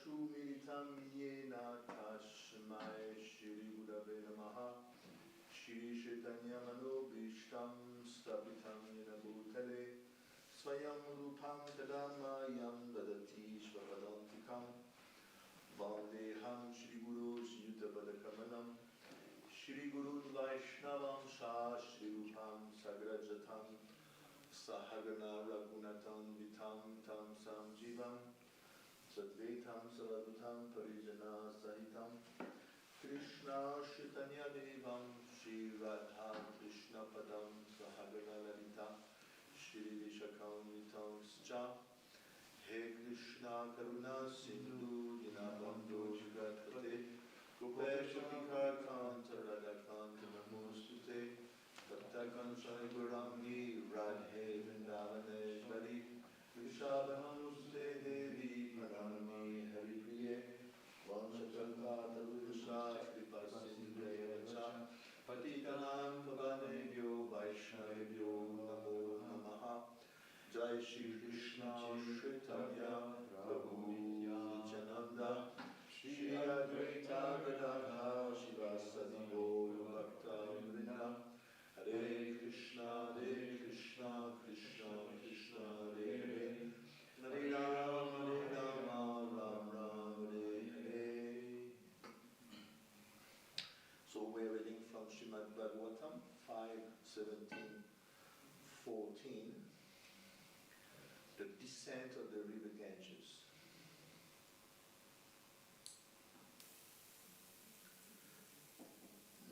Chakshu Militam Yena Tashmai Shri Gurave Namaha Shri Chaitanya Manobishtam Stapitam Yena Bhutale Swayam Rupam Tadamayam Dadati Shvavadantikam Vandeham Shri Guru Yutabadakamalam Shri Guru Vaishnavam Shah Shri Rupam Sagrajatam Sahagana Raghunatam Vitam Tam Samjivam Sadvetam Savadhutam Parijana Sahitam Krishna Chaitanya Devam Shri Radha Krishna Padam Sahagana Lalita Shri Vishakam Vitam Scha He Krishna Karuna Sindhu Dinabandhu Jagatkate Gopesha Vikakanta Radhakanta Namostute Tapta Kanchana Gaurangi Radhe Vrindavaneshwari Vishabhanamuste Devi Pranami Hari Priye Vanchakalpa Tarusha Kripasindhaya Patitanam Pavanebhyo Vaishnavebhyo Namo Namaha Jai Shri Krishna Chaitanya Prabhu Nityananda Shri Advaita Gadadhara Shivasadi Gaura Bhakta Vrinda Hare Krishna Krishna Krishna Hare Hare Hare Rama Ram Ram Hare Hare. So we're reading from Srimad Bhagavatam 5:17-14, the descent of the river Ganges.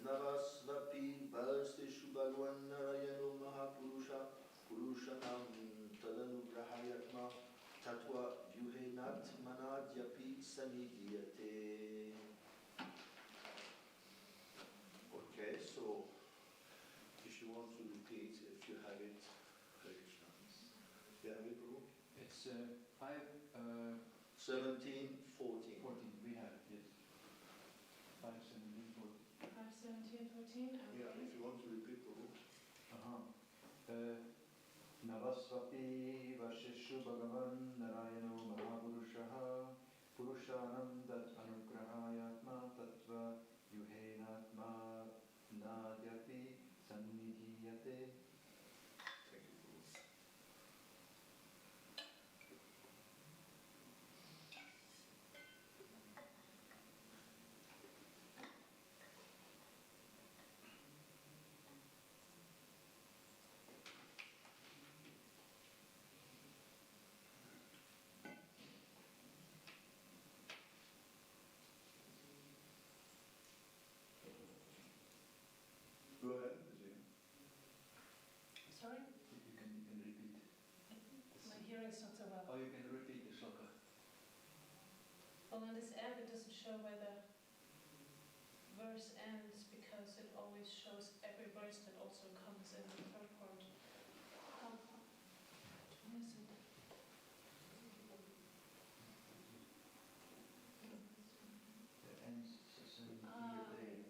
Navasvapi Balsteshu Bhagavan Narayano Mahapurusha Purushanam Tadanugrahayatma Tatva Vyuhenat Manadyapi Sanidhyate. Okay, so if you want to repeat, if you have it, Hare Krishna. You have it, Prabhu? It's 5, 17, 14. 14, we have it, yes. 5, 17, 14. 5, 17, 14, okay. Yeah, if you want to repeat, Prabhu. Navasvapi Vashishu Bhagavan Narayano Mahapurushaha Purushanam Dat Anugrahayatma Tattva Yuhenatma Nadyapi Sannidhiyate. Thank you, Prabhu. Go ahead, Vijay. Sorry? You can repeat. My hearing's not so well. Oh, you can repeat the shloka. Well, on this app it doesn't show where the verse ends because it always shows every verse that also comes in the third part. What is it? The ends Sannidhiyate.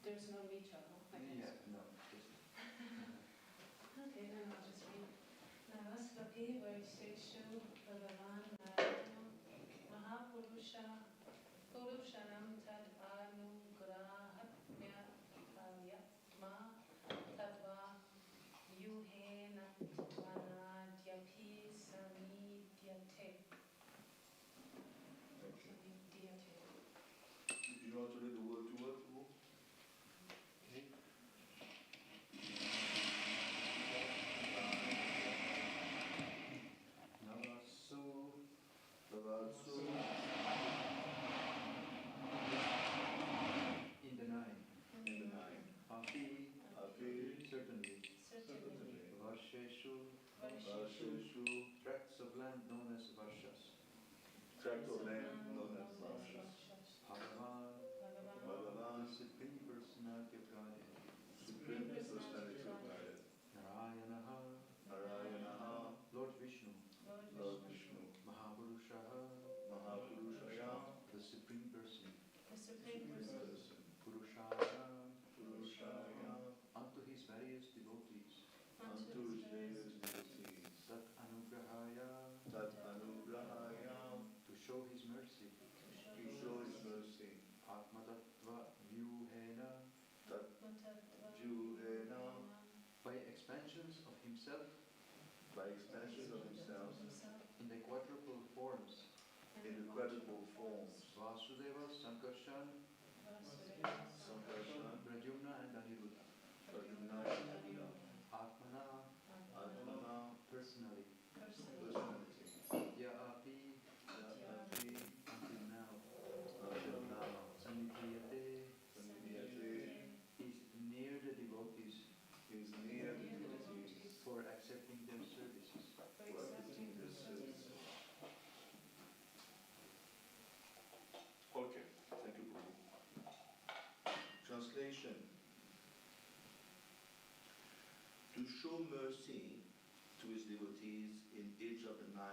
There's no meter, no? Yeah, no, just Okay, then I'll just read. Navasvapi Vaisheshu Bhagavan Narayano Mahapurusha Purushanam Tad Anugrahatmya Kalyatma Tadva Yuhenat Manadyapi Samidyate. You want to read the word to word, Prabhu? okay. Navasu in the nine. Api certainly. Varsheshu tracts of land known as Varshas. Tract of land known as Varshas. Bhagavan, the Supreme Personality of Godhead. Supreme Personality of Godhead. Narayanaha, Lord Vishnu. Lord Vishnu. Mahapurushaha, the Supreme Person. The Supreme Person. Purushaya, unto his various devotees. Unto his various devotees. Tat Anugrahaya, to show his himself by expansion of himself in the quadruple forms in the quadruple forms, Vasudeva, Sankarshan, Sankarshan, Pradyumna and Aniruddha. Pradyumna and Aniruddha, Atmana, Atmana, personally, personality, Yaapi, Yaapi, until now, until now, Sanidhyate, Samidhyate, is near the devotees is near the devotees for accepting their services. for accepting their services. Okay, thank you, Prabhu. Translation. To show mercy to his devotees in each of the 9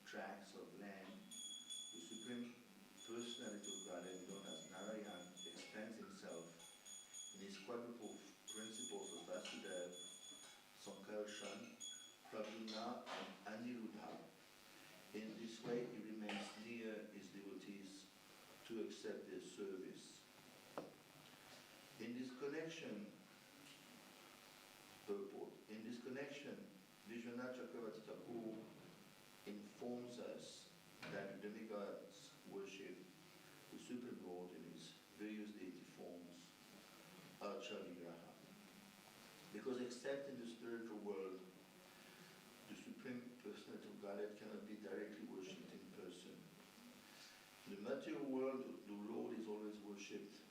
tracts of land, the Supreme Personality of Godhead, known as Narayan, expands himself in his quadruple principles of Vasudeva, Sankarshan, Pradyumna, and Aniruddha. In this way, he remains near his devotees to accept their service. In this connection, purport. In this connection, Vishwanath Chakravarti Thakur informs us that the demigods worship the Supreme Lord in his various deity forms, Archa Vigraha. Because except in the spiritual world, the Supreme Personality of Godhead cannot be directly worshipped in person. In the material world, the Lord is always worshipped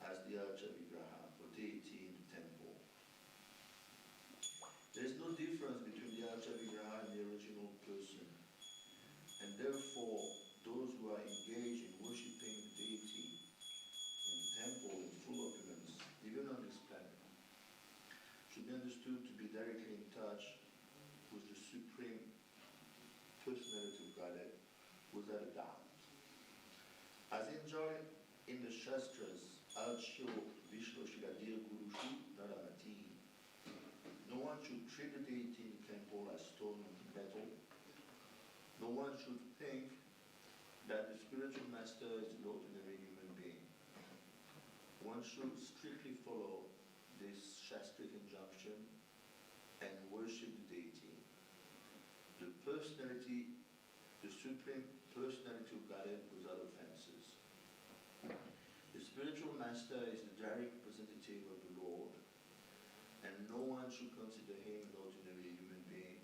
as the Archa Vigraha, or deity in the temple. There is no difference between the Archa Vigraha and the original person. And therefore, those who are engaged in worshipping the deity in the temple in full opulence, even on this planet, should be understood to be directly in touch with the Supreme Personality of Godhead, without a doubt. As enjoined in the Shastras, Alchyo Vishnu Shiladir Gurushu Naramati, no one should treat the deity in the temple as stone and metal. No one should think that the spiritual master is an ordinary human being. One should strictly follow this Shastric injunction and worship the deity. The personality, the Supreme Personality of Godhead without offenses. The spiritual master is the direct representative of the Lord, and no one should consider him an ordinary human being.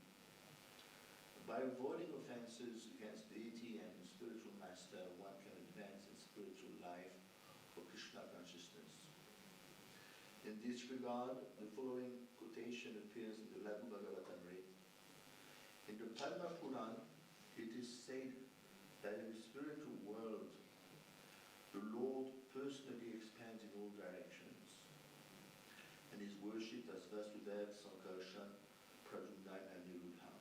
By avoiding offenses against deity and the spiritual master, one can advance in spiritual life for Krishna consciousness. In this regard, the following quotation appears in the Laghu Bhagavatamrita. In the Padma Puran, it is said that in the spiritual world, the Lord personally expands in all directions and is worshipped as Vasudeva, Sankarshan, Pradyumna, and Aniruddha.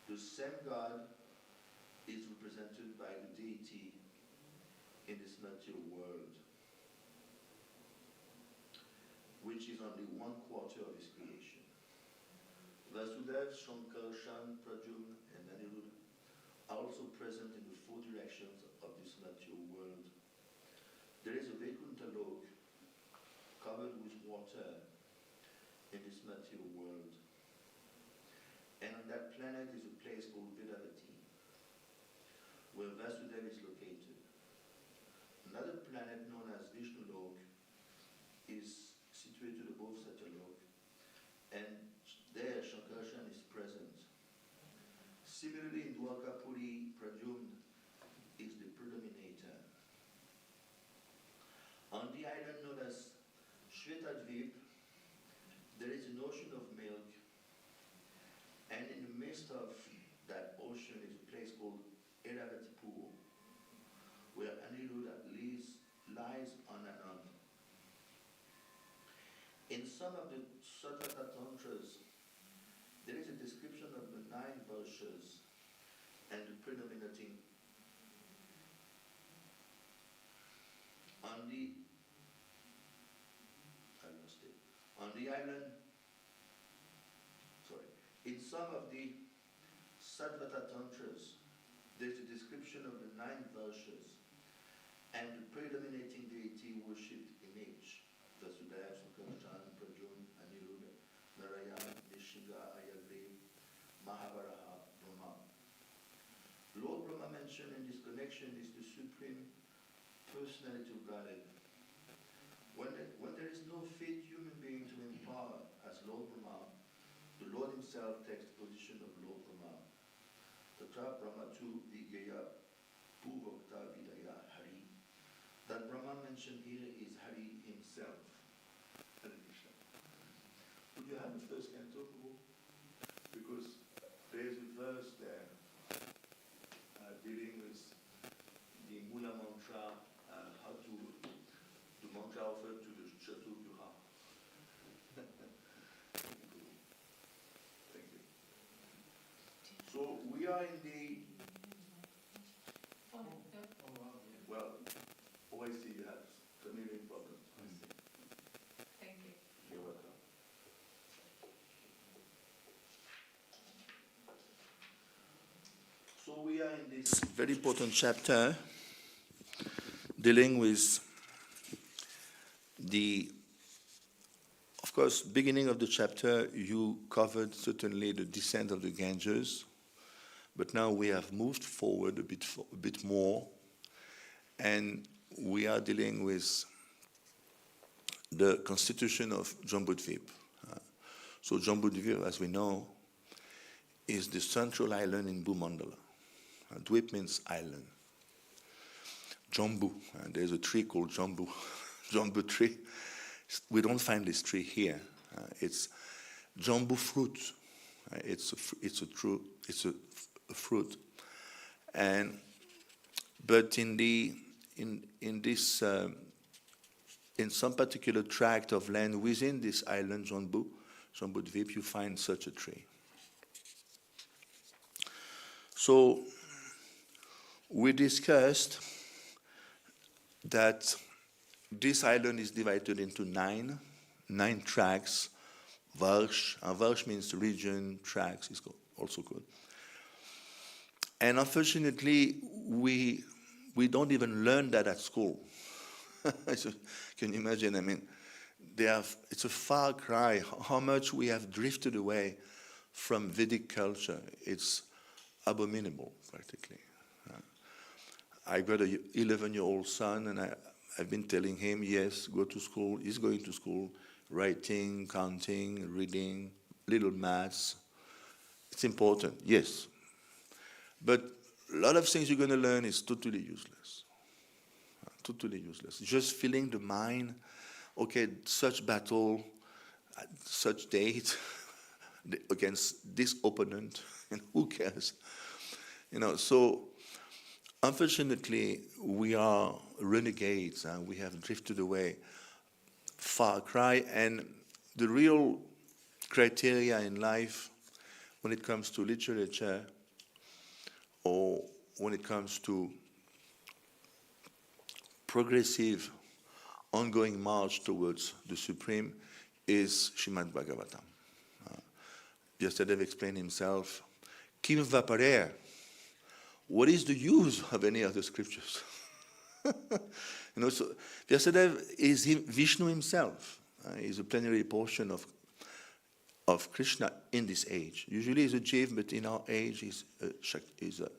The same God is represented by the deity in this material world, which is only 1/4 of his creation. Vasudeva, Sankarshan, Pradyumna, and Aniruddha are also present in the 4 directions of this material world. There is a Vaikuntha Lok covered with water in this material world. And on that planet is a place called Vedavati, where Vasudeva is located. Another planet known as Vishnu Lok is situated above Satyalok, and there Shankarshan is present. Similarly, in Dwarkapuri, Pradyumna is the predominator. On the island known as Shvetadvip, there is an ocean of milk, and in the midst of that ocean is a place called Eravatipur, where Aniruddha lies on and on. In some of the Satvata Tantras, there is a description of the 9 Varshas and the predominating on the island, in some of the Satvata Tantras, there's a description of the 9 Varshas and the predominating deity worshipped in each. Vasudeva, Sankarshan, Pradyumna, Aniruddha, Narayana, Shiga, Ayagri, Mahabharata, Brahma. Lord Brahma mentioned in this connection is the Supreme Personality of Godhead. When there is no fit human being to empower as Lord Brahma, the Lord himself takes the position of Lord Brahma. Tatra Brahmatu Vigaya Puvokta Vidaya Hari. That Brahma mentioned here is Hari himself. Hare Krishna. Would you have the first canto, Prabhu? Because there is a verse there dealing with the Mula mantra, how to the mantra offered to the Chaturvyuha. Thank you. So we are in the, Oh, yeah. well, OIC, you have familiar problems. Thank you. You're welcome. So we are in this very important chapter dealing with of course, beginning of the chapter, you covered certainly the descent of the Ganges, but now we have moved forward a bit more, and we are dealing with the constitution of Jambudvip. So Jambudvip, as we know, is the central island in Bhumandala. Dvip means island. Jambu, there's a tree called Jambu, Jambu tree. We don't find this tree here. It's Jambu fruit. It's a fruit. And but in some particular tract of land within this island, Jambudvip, you find such a tree. So we discussed that this island is divided into nine tracts. Varsh, Varsh means region, tracts is also called. And unfortunately, we don't even learn that at school. So, can you imagine? I mean, it's a far cry. How much we have drifted away from Vedic culture. It's abominable, practically. I got an 11-year-old son, and I've been telling him, yes, go to school. He's going to school, writing, counting, reading, little maths. It's important, yes. But a lot of things you're going to learn is totally useless. Totally useless. Just filling the mind, okay, such battle, such date against this opponent, and who cares? So unfortunately, we are renegades, and we have drifted away, far cry, and the real criteria in life when it comes to literature or when it comes to progressive, ongoing march towards the Supreme is Srimad Bhagavatam. Vyasadeva explained himself, Kim va parere? What is the use of any other scriptures? So Vyasadeva is Vishnu himself. He's a plenary portion of Krishna in this age. Usually he's a Jiv, but in our age he's a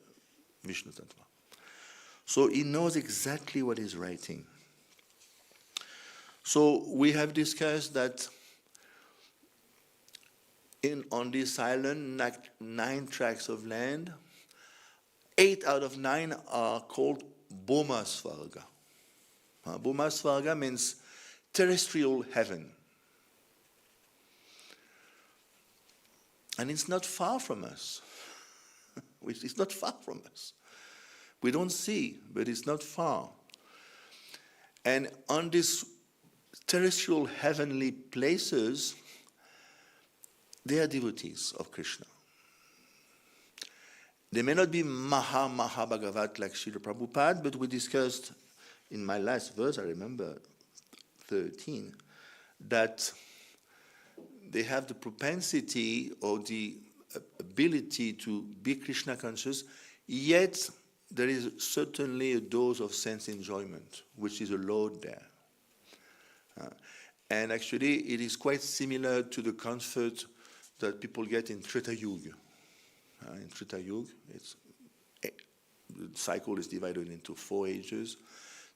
Vishnu Tattva. So he knows exactly what he's writing. So we have discussed that on this island, 9 tracts of land, 8 out of 9 are called Bhaumasvarga. Bhaumasvarga means terrestrial heaven. And it's not far from us. It's not far from us. We don't see, but it's not far. And on these terrestrial heavenly places, they are devotees of Krishna. They may not be Maha Bhagavat like Srila Prabhupada, but we discussed in my last verse, I remember 13, that they have the propensity or the ability to be Krishna conscious, yet there is certainly a dose of sense enjoyment, which is allowed there. And actually, it is quite similar to the comfort that people get in Treta Yuga. In Treta Yuga, the cycle is divided into 4 ages.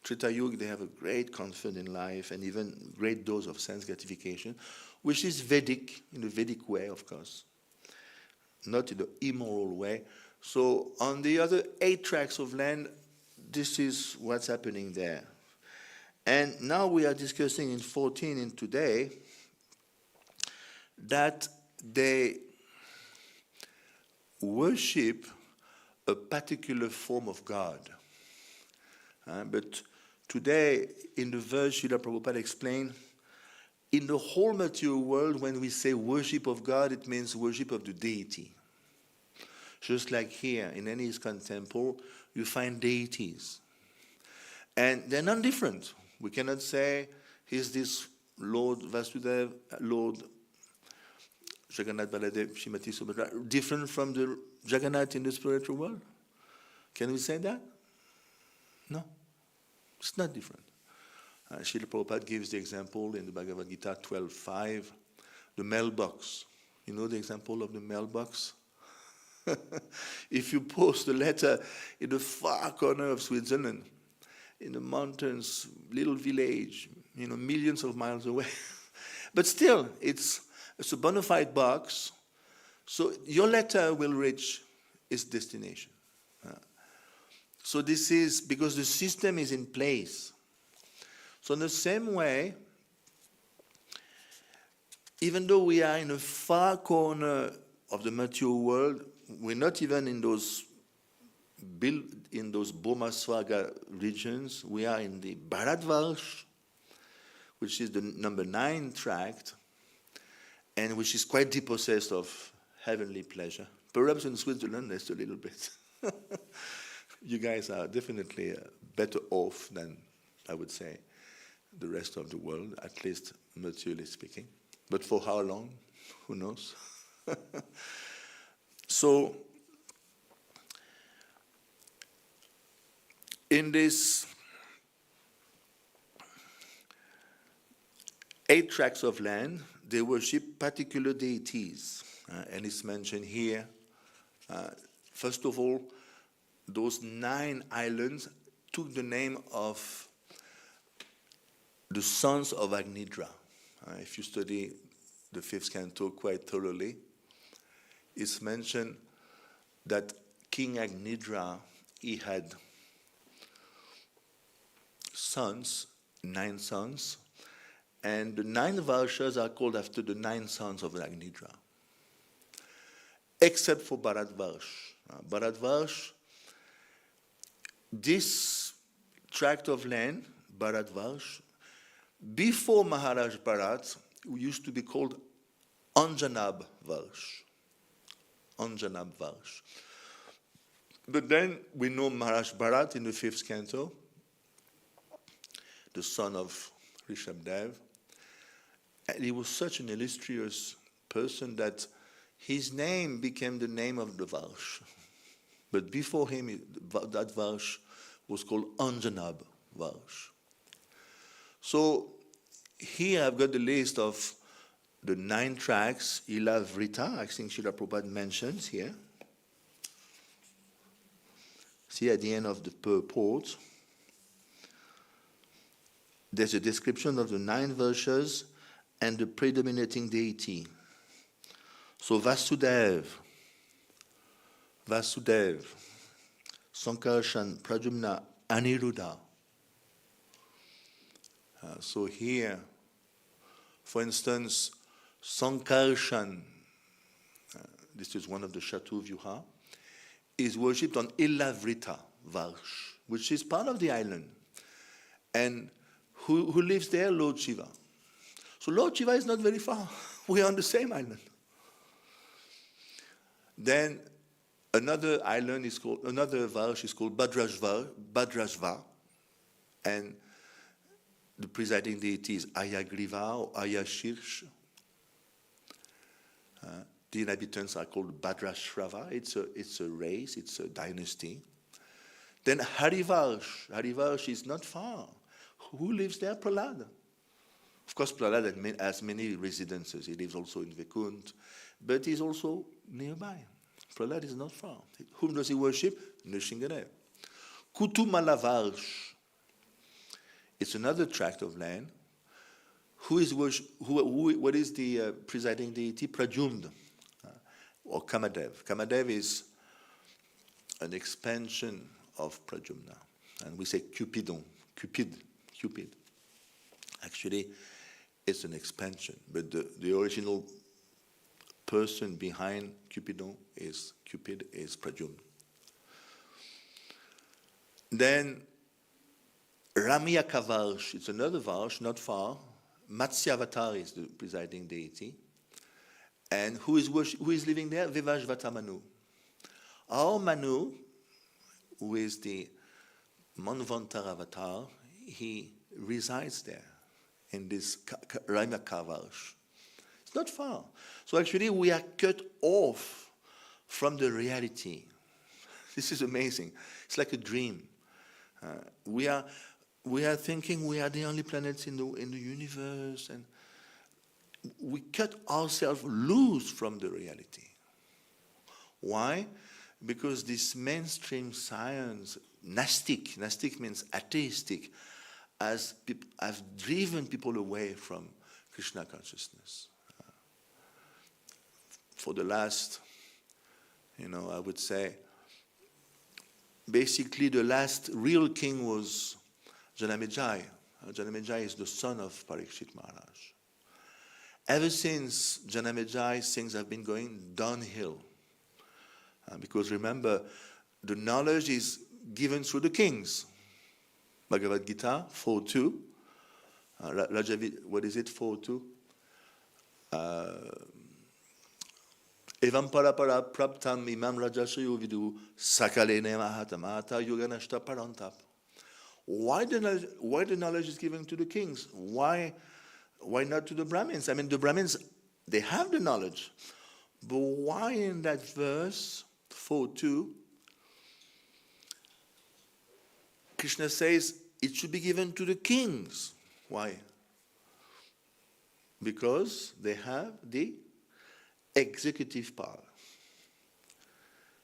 Treta Yuga, they have a great comfort in life and even great dose of sense gratification, which is Vedic, in the Vedic way, of course, not in the immoral way. So on the other 8 tracts of land, this is what's happening there. And now we are discussing in 14 in today that they worship a particular form of God. But today, in the verse Srila Prabhupada explained, in the whole material world, when we say worship of God, it means worship of the deity. Just like here, in any ISKCON temple, you find deities. And they're not different. We cannot say, he's this Lord Vasudeva, Lord Jagannath Baladev Shrimati Subhadra, different from the Jagannath in the spiritual world? Can we say that? No, it's not different. Srila Prabhupada gives the example in the Bhagavad Gita 12.5, the mailbox. You know the example of the mailbox? If you post a letter in the far corner of Switzerland, in the mountains, little village, millions of miles away, but still, it's a bona fide box, so your letter will reach its destination. So this is because the system is in place. So in the same way, even though we are in a far corner of the material world, we're not even in those Bhoma-Swarga regions. We are in the Bharatvarsh, which is the number 9 tract, and which is quite depossessed of heavenly pleasure. Perhaps in Switzerland, there's a little bit. You guys are definitely better off than, I would say, the rest of the world, at least materially speaking. But for how long? Who knows? So, in this 8 tracts of land, they worship particular deities. And it's mentioned here. First of all, those 9 islands took the name of the sons of Agnidra. If you study the 5th canto quite thoroughly, it's mentioned that King Agnidra, he had sons, 9 sons, and the 9 Varshas are called after the 9 sons of Agnidra, except for Bharatvarsh. Bharatvarsh, this tract of land, Bharatvarsh, before Maharaj Bharat, used to be called Anjanab Varsh. Anjanab Varsh. But then we know Maharaj Bharat in the 5th canto, the son of Rishabdev. And he was such an illustrious person that his name became the name of the Varsh. But before him, that Varsh was called Anjanab Varsh. So here I've got the list of the 9 tracts, Ila Vrita, I think Srila Prabhupada mentions here. See at the end of the purport, there's a description of the 9 verses and the predominating deity. So Vasudeva, Sankarshan, Pradyumna, Aniruddha. So here, for instance, Sankarshan, this is one of the Chateau Vyuha, is worshipped on Ilavrita Varsh, which is part of the island. And who lives there? Lord Shiva. So Lord Shiva is not very far. We are on the same island. Then another Varsh is called Bhadrashva, and the presiding deity is Ayagriva or Ayashirsh. The inhabitants are called Bhadrashrava. It's a race, it's a dynasty. Then Harivarsh. Harivarsh is not far. Who lives there? Prahlada. Of course, Prahlad has many residences. He lives also in Vaikunt, but he's also nearby. Prahlad is not far. Whom does he worship? Nrsimhadev. Kutumalavarsh. It's another tract of land. What is the presiding deity? Pradyumna, or Kamadev. Kamadev is an expansion of Pradyumna. And we say Cupid. Actually, it's an expansion, but the original person behind Cupid is Pradyumna. Then Ramyaka Varsh, it's another Varsh, not far. Matsyavatar is the presiding deity. And who is living there? Vivajvata Manu. Our Manu, who is the Manvantara avatar, he resides there in this Ramyaka Varsh. It's not far. So actually we are cut off from the reality. This is amazing. It's like a dream. We are thinking we are the only planets in the universe, and we cut ourselves loose from the reality. Why? Because this mainstream science, Gnostic means atheistic, has driven people away from Krishna consciousness. For the last, I would say, basically the last real king was Janamejaya. Janamejaya is the son of Parikshit Maharaj. Ever since Janamejaya, things have been going downhill. Because remember, the knowledge is given through the kings. Bhagavad Gita 4.2. What is it, 4.2? Evam parapara praptam imam rajashayo vidu sakalene mahatamata yoganashta parantap. Why the knowledge is given to the kings? Why not to the Brahmins? I mean, the Brahmins, they have the knowledge. But why in that verse 4.2, Krishna says it should be given to the kings? Why? Because they have the executive power.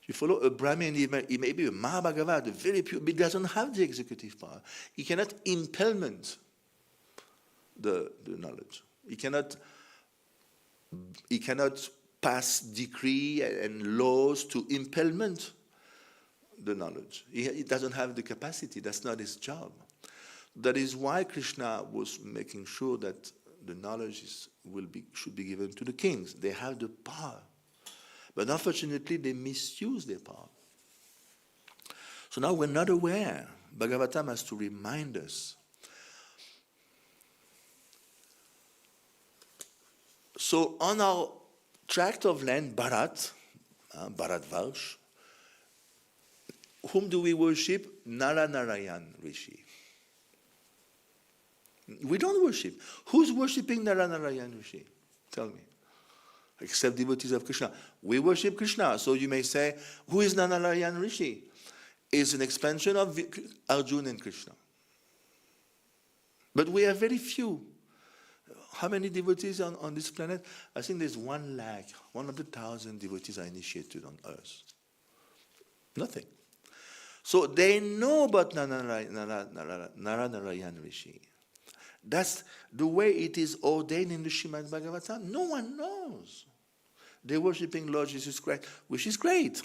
You follow? A Brahmin, he may be a Mahabhagavad, very pure, but he doesn't have the executive power. He cannot implement the knowledge. He cannot pass decree and laws to implement the knowledge. He doesn't have the capacity. That's not his job. That is why Krishna was making sure that the knowledge should be given to the kings. They have the power. But unfortunately, they misuse their power. So now we're not aware. Bhagavatam has to remind us. So on our tract of land, Bharat Varsh, whom do we worship? Naranarayan Rishi. We don't worship. Who's worshipping Naranarayan Rishi? Tell me. Except devotees of Krishna. We worship Krishna. So you may say, who is Naranarayan Rishi? Is an expansion of Arjuna and Krishna. But we have very few. How many devotees on this planet? I think there's 100,000 devotees are initiated on earth. Nothing. So they know about Naranarayan Rishi. That's the way it is ordained in the Srimad Bhagavatam. No one knows. They're worshipping Lord Jesus Christ, which is great.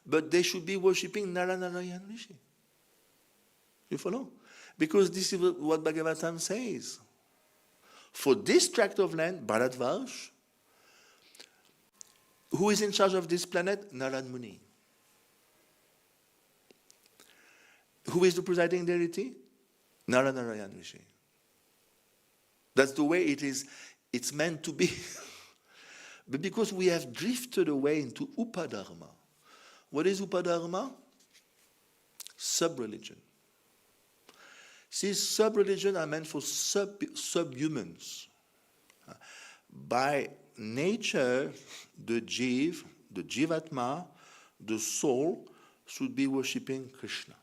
But they should be worshipping Naranarayan Rishi. You follow? Because this is what Bhagavatam says. For this tract of land, Bharatvarsh, who is in charge of this planet? Narad Muni. Who is the presiding deity? Naranarayan Rishi. That's the way it is. It's meant to be. But because we have drifted away into Upadharma. What is Upadharma? Sub-religion. These sub-religions are meant for subhumans. By nature, the Jivatma, the soul, should be worshipping Krishna,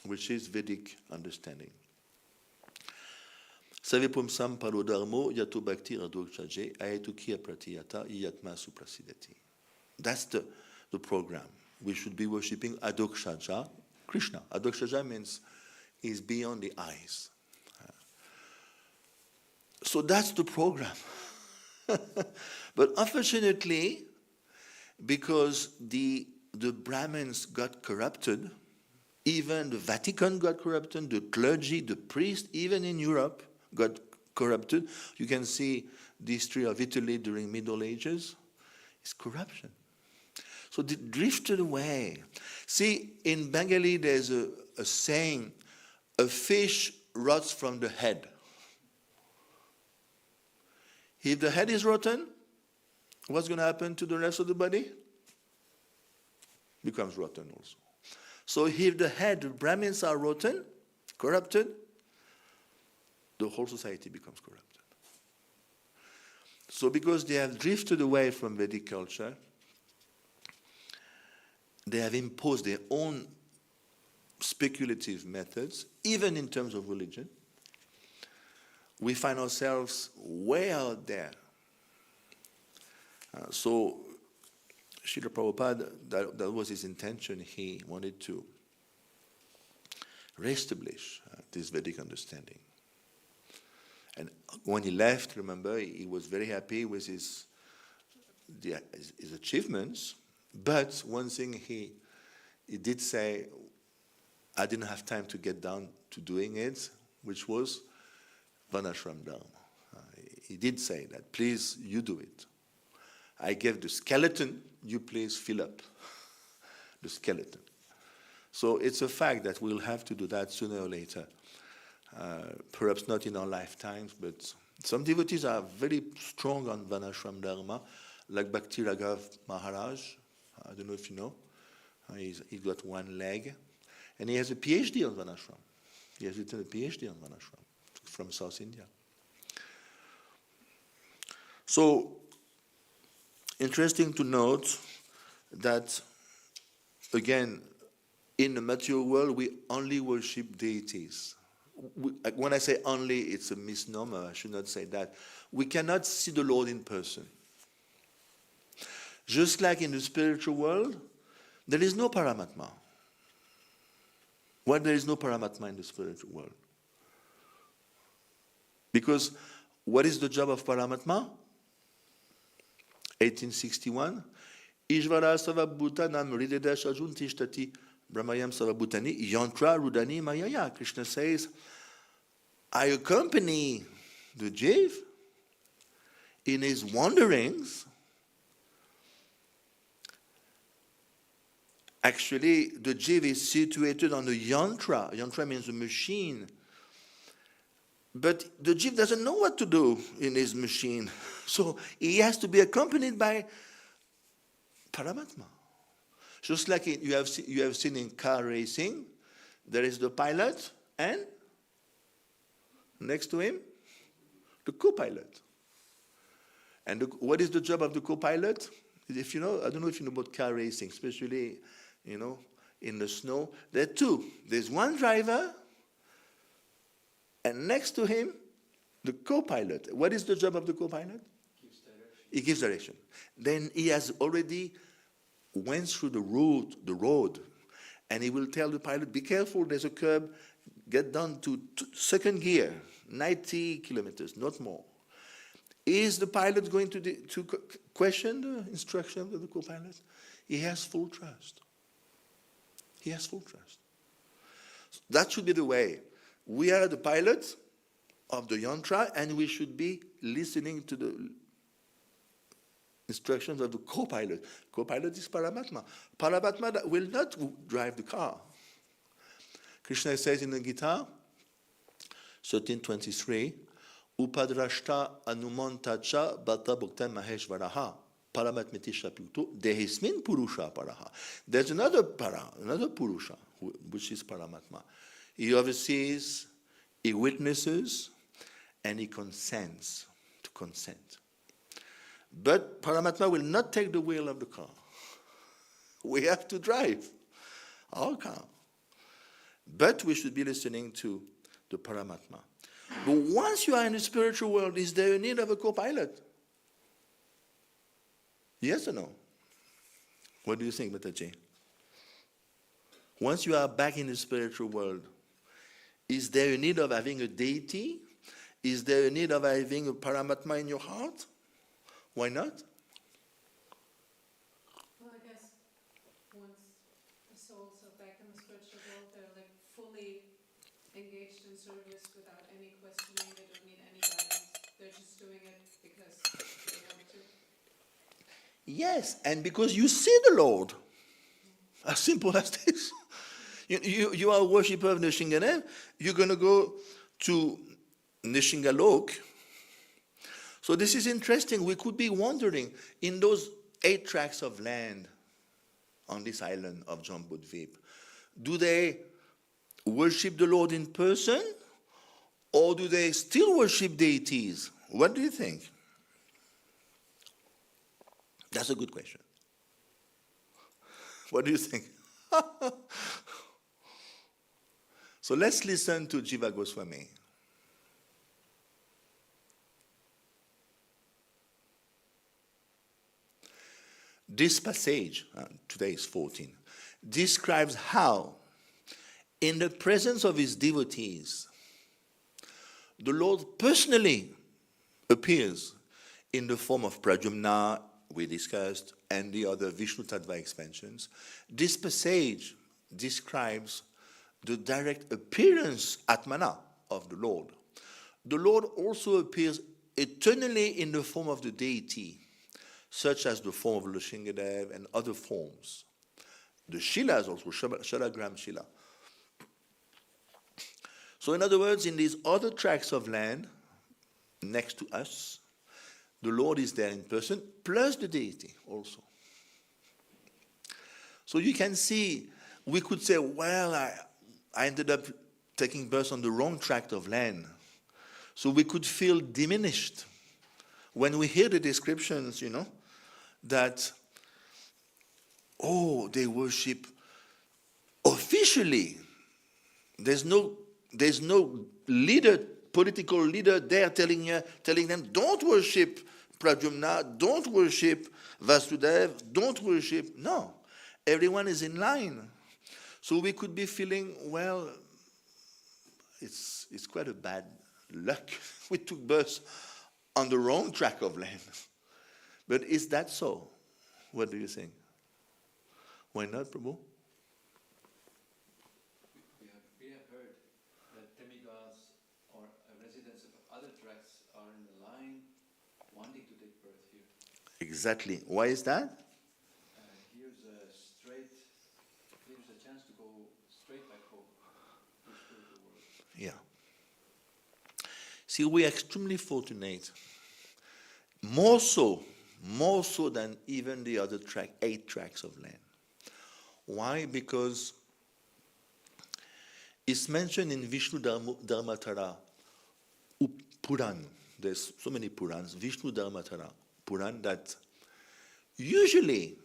which is Vedic understanding. Savipumsam palodharmo yato bhakti radokchaje aetukia pratiyata iyatma suprasidati. That's the program. We should be worshipping Adokshaja, Krishna. Adokshaja means is beyond the eyes. So that's the program. But unfortunately, because the Brahmins got corrupted, even the Vatican got corrupted, the clergy, the priests, even in Europe got corrupted. You can see the history of Italy during Middle Ages. It's corruption. So they drifted away. See, in Bengali there's a saying, a fish rots from the head. If the head is rotten, what's going to happen to the rest of the body? Becomes rotten also. So if the head, the Brahmins are rotten, corrupted, the whole society becomes corrupted. So because they have drifted away from Vedic culture, they have imposed their own speculative methods, even in terms of religion. We find ourselves way out there. So Srila Prabhupada, that was his intention. He wanted to reestablish this Vedic understanding. And when he left, remember, he was very happy with his achievements. But one thing he did say, I didn't have time to get down to doing it, which was Varnashram Dharma. He did say that, please, you do it. I gave the skeleton, you please fill up the skeleton. So it's a fact that we'll have to do that sooner or later. Perhaps not in our lifetimes, but some devotees are very strong on Varnashram Dharma, like Bhakti Raghav Maharaj. I don't know if you know. He's got one leg. And he has a PhD on Varnashram. He has written a PhD on Varnashram from South India. So, interesting to note that, again, in the material world, we only worship deities. When I say only, it's a misnomer. I should not say that. We cannot see the Lord in person. Just like in the spiritual world, there is no Paramatma. Why there is no Paramatma in the spiritual world? Because what is the job of Paramatma? 1861. Ishvara Savabhutanam Rideda Shajun Tishtati Brahmayam Savabhutani Yantra Rudani Mayaya. Krishna says, I accompany the Jiv in his wanderings. Actually, the Jiv is situated on the yantra. Yantra means a machine. But the Jiv doesn't know what to do in his machine. So he has to be accompanied by Paramatma. Just like you have seen in car racing, there is the pilot and next to him, the co-pilot. And what is the job of the co-pilot? If you know, I don't know if you know about car racing, especially, in the snow. There are two. There's one driver, and next to him, the co-pilot. What is the job of the co-pilot? He gives direction. Then he has already went through the road, and he will tell the pilot, be careful, there's a curb, get down to second gear, 90 kilometers, not more. Is the pilot going to question the instructions of the co-pilot? He has full trust. He has full trust. So that should be the way. We are the pilots of the yantra, and we should be listening to the instructions of the co-pilot. Co-pilot is Paramatma. Paramatma will not drive the car. Krishna says in the Gita, 13:23, Upadrashta anumantacha bhata bhukta maheshvaraha paramatmiti shapyuto dehismin purusha paraha. There's another purusha, which is Paramatma. He oversees, he witnesses, and he consents to consent. But Paramatma will not take the wheel of the car. We have to drive our car. But we should be listening to the Paramatma. But once you are in the spiritual world, is there a need of a co-pilot? Yes or no? What do you think, Mr. J? Once you are back in the spiritual world, is there a need of having a deity? Is there a need of having a Paramatma in your heart? Why not? Well, I guess once the souls are back in the spiritual world, they're like fully engaged in service without any questioning. They don't need any guidance. They're just doing it because they want to. Yes, and because you see the Lord. As simple as this. You are a worshipper of Nishingadev, you're going to go to Nishingalok. So this is interesting. We could be wondering, in those 8 tracts of land on this island of Jambudvip, do they worship the Lord in person, or do they still worship deities? What do you think? That's a good question. What do you think? So let's listen to Jiva Goswami. This passage, today is 14, describes how, in the presence of his devotees, the Lord personally appears in the form of Pradyumna, we discussed, and the other Vishnu Tattva expansions. This passage describes the direct appearance, Atmana, of the Lord. The Lord also appears eternally in the form of the deity, such as the form of Lushingadev and other forms. The Shilas also, Shalagram Shila. So in other words, in these other tracts of land, next to us, the Lord is there in person, plus the deity also. So you can see, we could say, well, I ended up taking birth on the wrong tract of land. So we could feel diminished when we hear the descriptions, that, they worship officially. There's no leader, political leader there telling them, don't worship Pradyumna, don't worship Vasudev, don't worship. No, everyone is in line. So we could be feeling, well, it's quite a bad luck. We took birth on the wrong track of land. But is that so? What do you think? Why not, Prabhu? We have heard that demigods or residents of other tracts are in the line wanting to take birth here. Exactly. Why is that? Here's a chance to go straight back home to the spiritual world. Yeah. See, we are extremely fortunate. More so than even the other 8 tracts of land. Why? Because it's mentioned in Vishnu Dharmatara Puran. There's so many Purans. Vishnu Dharmatara Puran that usually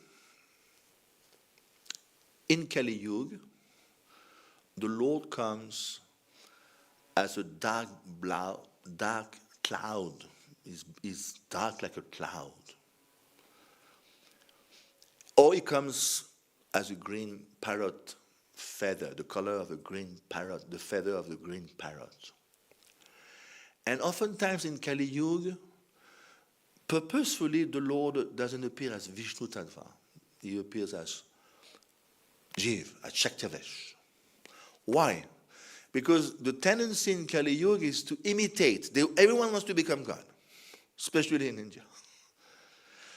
in Kali Yuga, the Lord comes as a dark cloud. Is dark like a cloud. Or he comes as a green parrot feather, the color of a green parrot, the feather of the green parrot. And oftentimes in Kali Yuga, purposefully the Lord doesn't appear as Vishnu Tattva. He appears as Jiv, as Shaktivesh. Why? Because the tendency in Kali Yuga is to imitate. Everyone wants to become God, especially in India.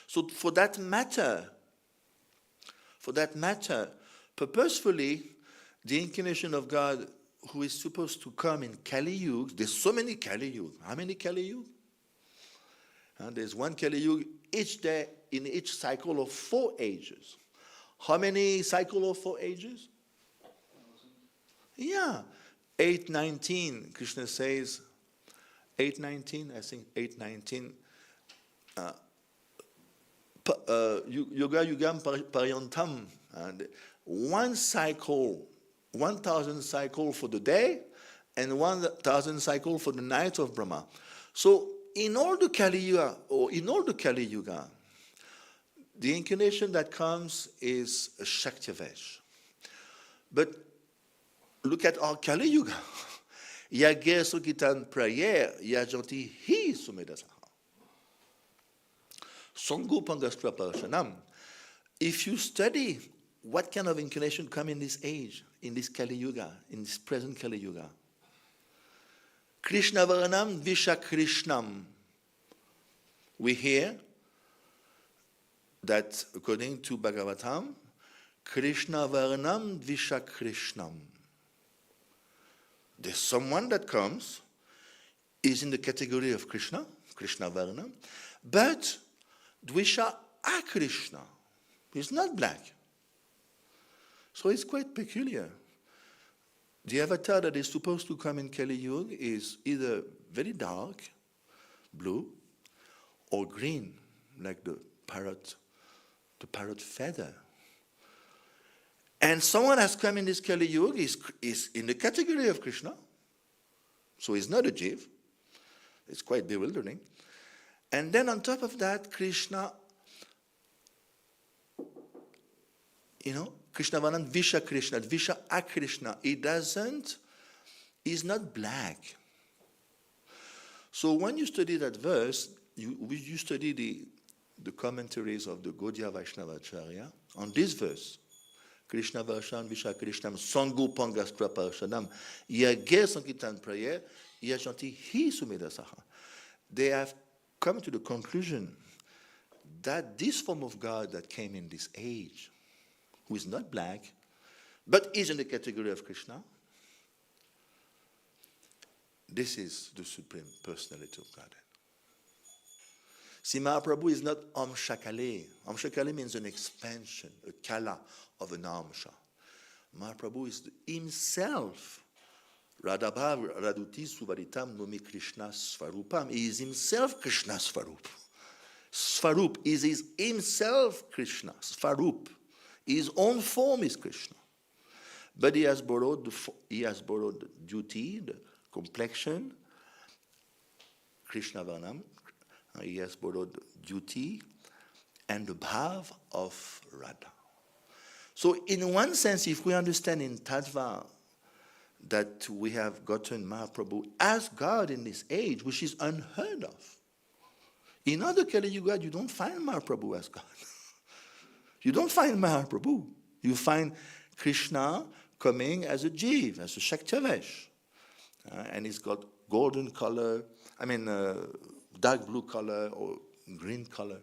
So for that matter, purposefully, the incarnation of God who is supposed to come in Kali Yuga, there's so many Kali Yuga. How many Kali Yuga? There's one Kali Yuga each day in each cycle of 4 ages. How many cycle of 4 ages? 1,000. Yeah. 8:19, Krishna says, 8:19, I think 8:19, Yoga Yugam Paryantam, and one cycle, 1,000 cycle for the day, and 1,000 cycles for the night of Brahma. So in all the Kali Yuga, the incarnation that comes is a Shaktivesh. But look at our Kali Yuga. Il y a guerre ceux qui t'en prière, il y a gentil hi sumedasaha. Songo Pangastra Parashanam. If you study what kind of incarnation come in this age, in this Kali Yuga, in this present Kali Yuga, Krishna Varanam Visha Krishnam. We hear that according to Bhagavatam, Krishna Varanam Visha Krishnam. There's someone that comes, is in the category of Krishna, Krishna Varanam, but Dvisha Akrishna. He's not black. So it's quite peculiar. The avatar that is supposed to come in Kali Yuga is either very dark, blue, or green, like the parrot feather. And someone has come in this Kali Yuga, is in the category of Krishna, so he's not a Jiv. It's quite bewildering. And then on top of that, Krishna, Krishna Vanan Visha Krishna, Visha Akrishna. He's not black. So when you study that verse, you study the commentaries of the Gaudiya Vaishnavacharya on this verse. Krishna Varshan Visha Krishnam Sangu Pangastra Parashanam. Yage Sankitan prayer, Yashanti Hi Sumedasaha. They have come to the conclusion that this form of God that came in this age, who is not black, but is in the category of Krishna, this is the Supreme Personality of Godhead. See, Mahaprabhu is not Amshakale. Amshakale means an expansion, a kala of an Amsha. Mahaprabhu is himself. Radhabhav Raduti Suvaritam Nomi Krishna Svarupam. He is himself Krishna Svarup. Svarup is himself Krishna. Svarup. His own form is Krishna. But he has borrowed the duty, the complexion, Krishna Varnam. He has borrowed the duty and the bhav of Radha. So in one sense, if we understand in Tattva that we have gotten Mahaprabhu as God in this age, which is unheard of. In other Kali Yuga, you don't find Mahaprabhu as God. You don't find Mahaprabhu. You find Krishna coming as a Jiv, as a Shaktivesh. And he's got golden color, dark blue color or green color.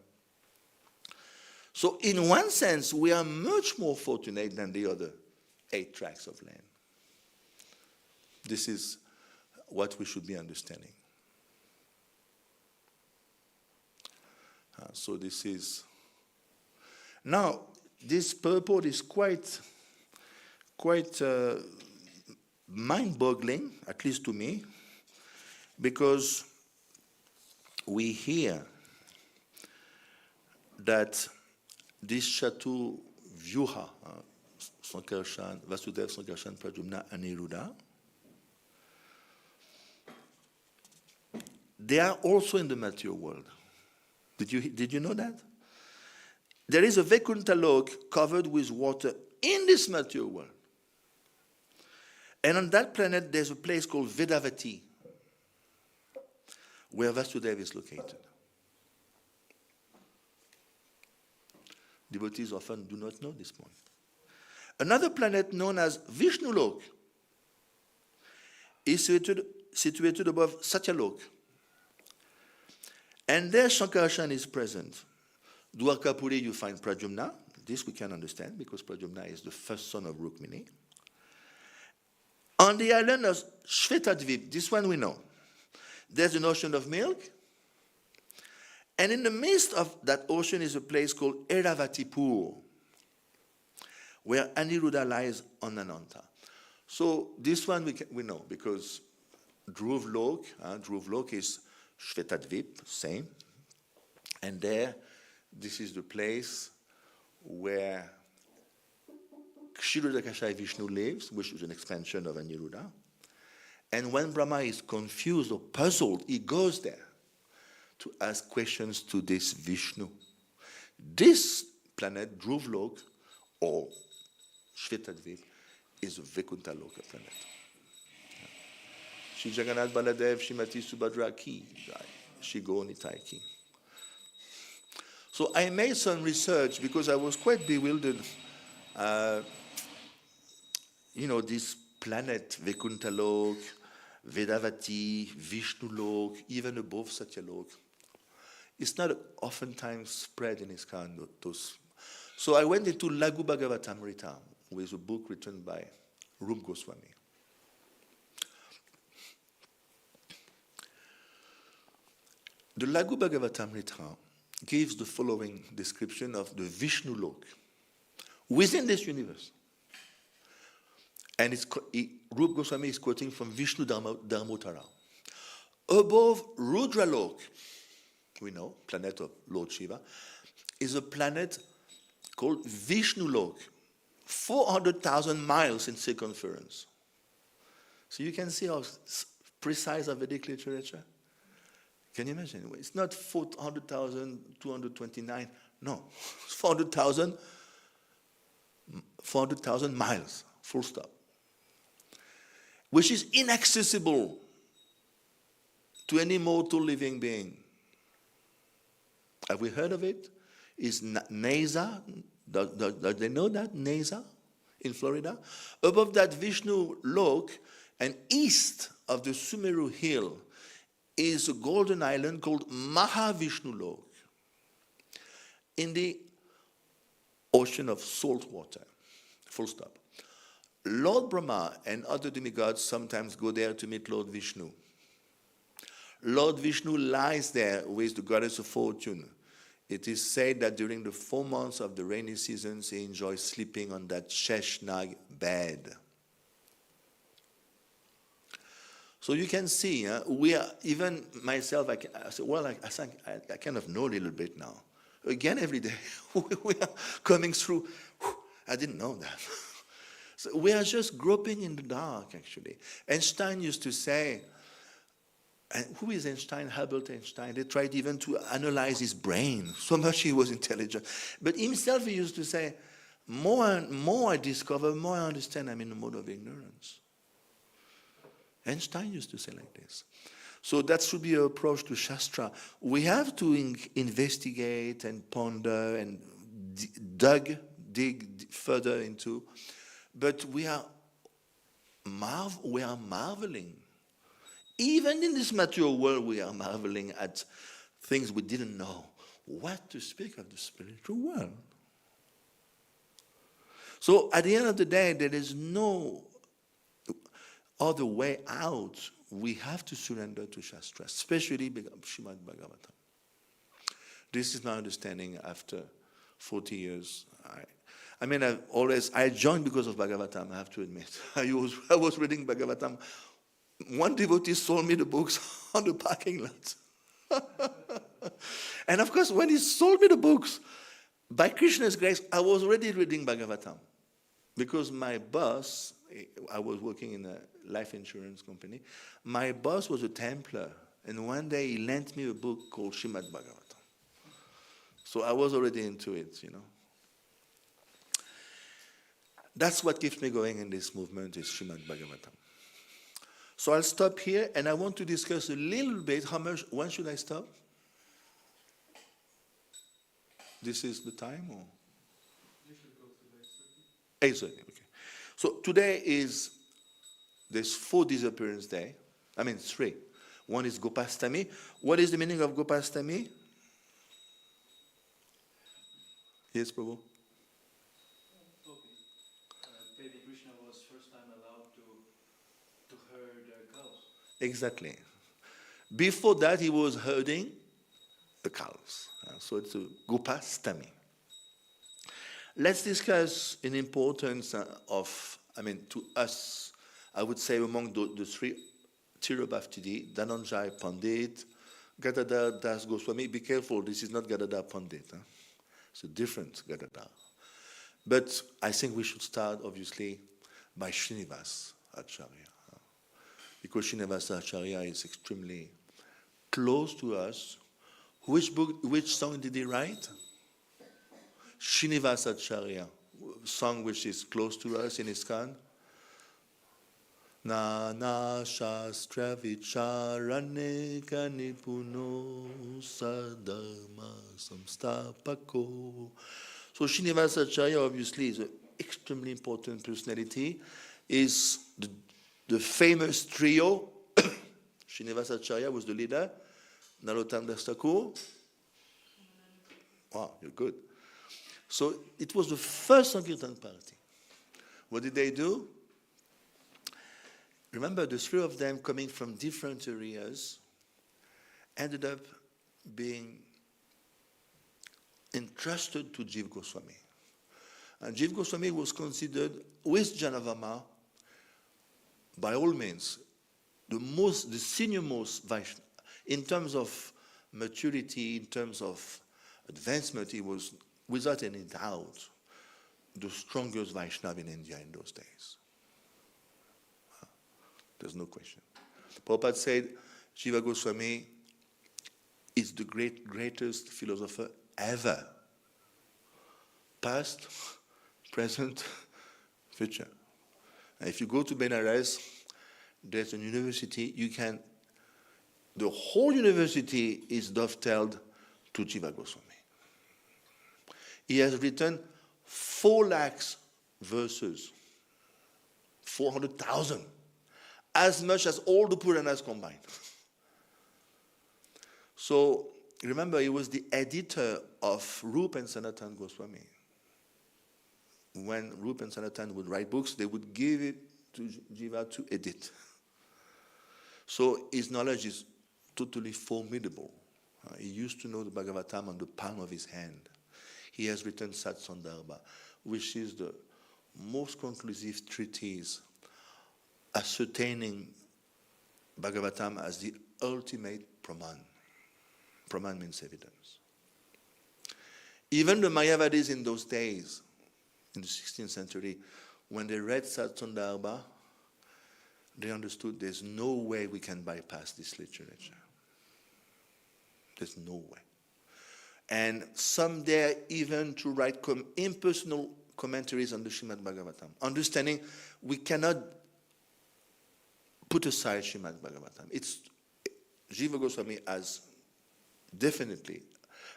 So in one sense, we are much more fortunate than the other 8 tracts of land. This is what we should be understanding. So this is... Now, this purport is quite mind-boggling, at least to me, because we hear that this Chatur Vyuha, Sankarshan, Vasudeva, Sankarshan, Pradyumna, Aniruddha, they are also in the material world. Did you know that? There is a Vaikuntha Lok covered with water in this material world. And on that planet, there's a place called Vedavati, where Vasudeva is located. Devotees often do not know this point. Another planet known as Vishnu Lok is situated above Satyalok. And there Shankarashan is present. Dwarkapuri you find Pradyumna. This we can understand because Pradyumna is the first son of Rukmini. On the island of Shvetadvip, this one we know, there's an ocean of milk. And in the midst of that ocean is a place called Eravatipur, where Aniruddha lies on Ananta. So this one we know because Dhruv Lok is Shvetadvip, same. And there, this is the place where Kshirodakashai Vishnu lives, which is an expansion of Aniruddha. And when Brahma is confused or puzzled, he goes there to ask questions to this Vishnu. This planet, Dhruvlok, or Shvetadvip, is a Vaikuntha Loka planet. Shri Jagannath Baladev, Shrimati Subhadra Ki, Shri Gaur Nitai Ki. So I made some research because I was quite bewildered. This planet, Vaikuntha Lok, Vedavati, Vishnu Lok, even above Satyalok, it's not oftentimes spread in ISKCON. So I went into Laghu Bhagavatamrita, which is a book written by Rupa Goswami. The Laghu Bhagavatamrita gives the following description of the Vishnu Lok within this universe. And Rupa Goswami is quoting from Vishnu Dharmotara. Above Rudra Lok, we know, planet of Lord Shiva, is a planet called Vishnu Lok, 400,000 miles in circumference. So you can see how precise our Vedic literature. Can you imagine? It's not 400,229. No, 400,000 miles, full stop. Which is inaccessible to any mortal living being. Have we heard of it? Is NASA, do they know that, NASA, in Florida? Above that Vishnu Lok and east of the Sumeru Hill is a golden island called Mahavishnu Lok in the ocean of salt water, full stop. Lord Brahma and other demigods sometimes go there to meet Lord Vishnu. Lord Vishnu lies there with the goddess of fortune. It is said that during the 4 months of the rainy seasons, he enjoys sleeping on that Sheshnag bed. So you can see, we are, even myself, I kind of know a little bit now. Again, every day, we are coming through. I didn't know that. So we are just groping in the dark, actually. Einstein used to say, and who is Einstein? Albert Einstein. They tried even to analyze his brain. So much he was intelligent. But himself, he used to say, more and more I discover, more I understand I'm in a mode of ignorance. Einstein used to say like this. So that should be our approach to Shastra. We have to investigate and ponder and dig further into, but we are marveling. Even in this material world, we are marveling at things we didn't know. What to speak of the spiritual world? So at the end of the day, there is no other way out. We have to surrender to Shastra, especially Srimad Bhagavatam. This is my understanding after 40 years. I joined because of Bhagavatam, I have to admit. I was reading Bhagavatam. One devotee sold me the books on the parking lot. And of course, when he sold me the books, by Krishna's grace, I was already reading Bhagavatam. Because my boss, I was working in a life insurance company, my boss was a Templar. And one day he lent me a book called Srimad Bhagavatam. So I was already into it, That's what keeps me going in this movement, is Srimad Bhagavatam. So I'll stop here, and I want to discuss a little bit when should I stop? This is the time, or? You should go to 8:30, okay. So today there's 4 disappearance day. 3. One is Gopastami. What is the meaning of Gopastami? Yes, Prabhu? Baby Krishna was first time allowed to herd cows. Exactly. Before that, he was herding the cows. So it's a Gopastami. Let's discuss an importance to us, I would say among the 3, Tirobhaftidi, Dhananjay Pandit, Gadadhar Das Goswami. Be careful, this is not Gadadhar Pandit. It's a different Gadadhar. But I think we should start, obviously, by Srinivas Acharya. because Srinivasa Acharya is extremely close to us. Which song did he write? Srinivasa Acharya, song which is close to us in ISKCON. Nana Shastra Vicharaneka Nipuno Sadharma Samstapako. So Srinivasa Acharya obviously is an extremely important personality. Is the famous trio. Srinivasa Acharya was the leader. Narottam Das Thakur. Wow, you're good. So it was the first Sankirtan party. What did they do? Remember, the three of them coming from different areas ended up being entrusted to Jiva Goswami. And Jiva Goswami was considered, with Janavarma, by all means, the senior most Vaishnava. In terms of maturity, in terms of advancement, he was, without any doubt, the strongest Vaishnava in India in those days. There's no question. Prabhupada said, Jiva Goswami is the greatest philosopher ever. Past, present, future. And if you go to Benares, there's a university, the whole university is dovetailed to Jiva Goswami. He has written 4 lakhs verses, 400,000, as much as all the Puranas combined. So remember, he was the editor of Rupa and Sanatan Goswami. When Rupa and Sanatan would write books, they would give it to Jiva to edit. So his knowledge is totally formidable. He used to know the Bhagavatam on the palm of his hand. He has written Satsandarbha, which is the most conclusive treatise ascertaining Bhagavatam as the ultimate Praman. Praman means evidence. Even the Mayavadis in those days, in the 16th century, when they read Satsandarbha, they understood there's no way we can bypass this literature. There's no way. And some dare even to write impersonal commentaries on the Srimad Bhagavatam, understanding we cannot put aside Srimad Bhagavatam. It's Jiva Goswami as definitely,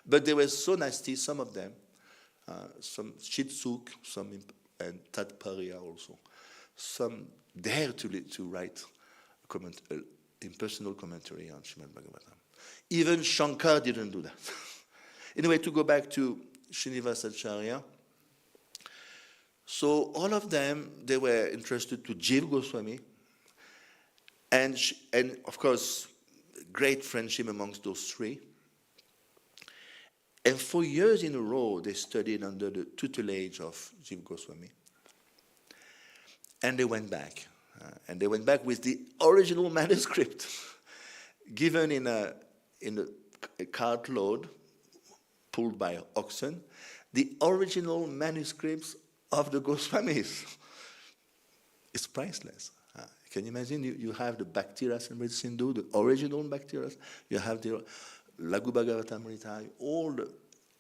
but they were so nasty, some of them, some Shitsuk, some and Tatparya also, some dare to write impersonal commentary on Srimad Bhagavatam. Even Shankar didn't do that. Anyway, to go back to Srinivasa Acharya, so all of them, they were entrusted to Jiva Goswami, and of course, great friendship amongst those three. And for years in a row, they studied under the tutelage of Jiva Goswami. And they went back. And they went back with the original manuscript, given in a cartload, pulled by oxen, the original manuscripts of the Goswamis. It's priceless. Can you imagine? You have the Bhakti Rasamrita Sindhu, the original Bhakti Ras. You have the Laghu Bhagavatamrita, all the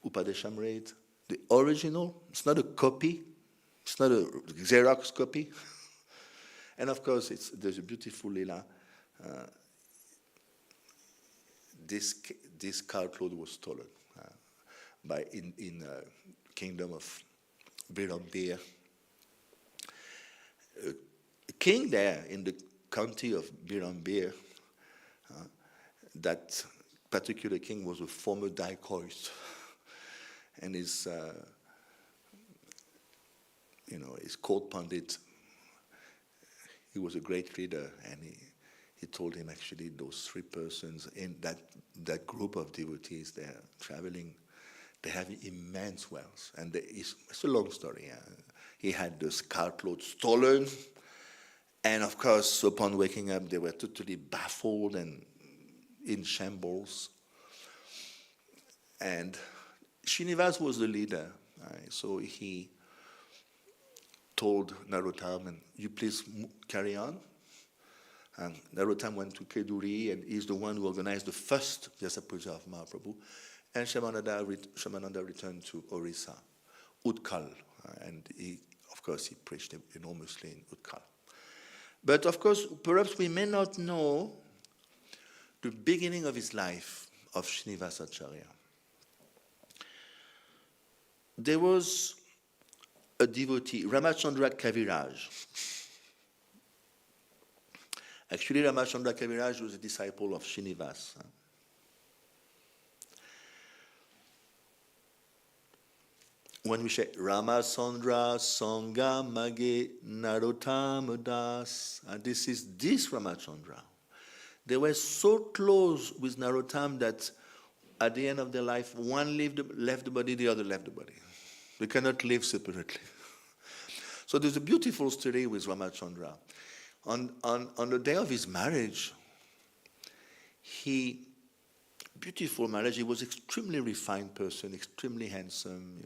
Upadeshamrita, the original. It's not a copy. It's not a Xerox copy. And of course, there's a beautiful lila. This cartload was stolen in kingdom of Birambir. A king there in the county of Birambir, that particular king was a former dacoit, and his court pundit, he was a great reader, and he told him actually those 3 persons in that group of devotees, they're traveling, they have immense wealth. And it's a long story. Yeah. He had this cartload stolen, and of course, upon waking up, they were totally baffled and in shambles. And Srinivas was the leader, so he told Narottam, you please carry on. And Narottam went to Keduri, and he's the one who organized the first Vyasa Puja of Mahaprabhu. And Shyamananda returned to Orissa, Utkal, and of course, he preached enormously in Utkal. But of course, perhaps we may not know the beginning of his life of Srinivasacharya. There was a devotee, Ramachandra Kaviraj. Actually, Ramachandra Kaviraj was a disciple of Srinivas. When we say Ramachandra Sangha Mage Narottam Das, this is this Ramachandra. They were so close with Narottam that at the end of their life, one left the body, the other left the body. They cannot live separately. So there's a beautiful story with Ramachandra. On the day of his marriage, beautiful marriage, he was extremely refined person, extremely handsome,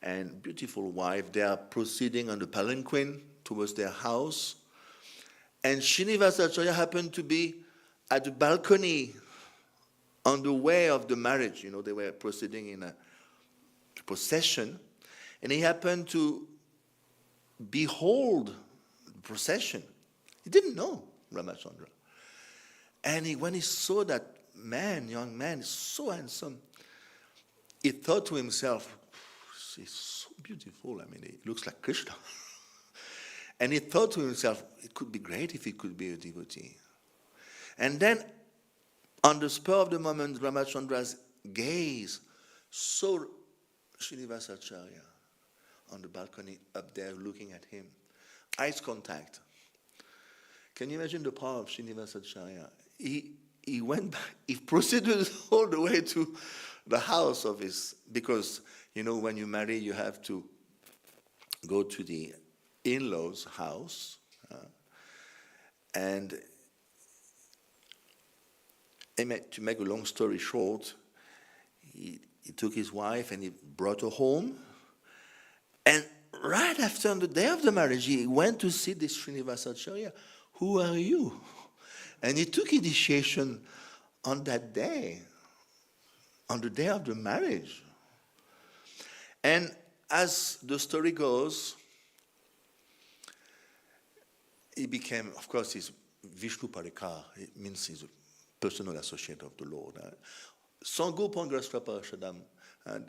and beautiful wife. They are proceeding on the palanquin towards their house. And Srinivasacharya happened to be at the balcony on the way of the marriage. They were proceeding in a procession. And he happened to behold the procession. He didn't know Ramachandra. And when he saw that young man, so handsome, he thought to himself, he's so beautiful. He looks like Krishna. And he thought to himself, it could be great if he could be a devotee. And then, on the spur of the moment, Ramachandra's gaze saw Srinivasacharya on the balcony up there looking at him. Eyes contact. Can you imagine the power of Srinivasacharya? He went back, he proceeded all the way to the house of because, when you marry, you have to go to the in-laws' house. And to make a long story short, he took his wife and he brought her home. And right after, on the day of the marriage, he went to see this Srinivasacharya. Who are you? And he took initiation on that day, on the day of the marriage. And as the story goes, he became, of course, he's Vishnu Parikar. It means he's a personal associate of the Lord. Sango Pangrastra Parashadam, and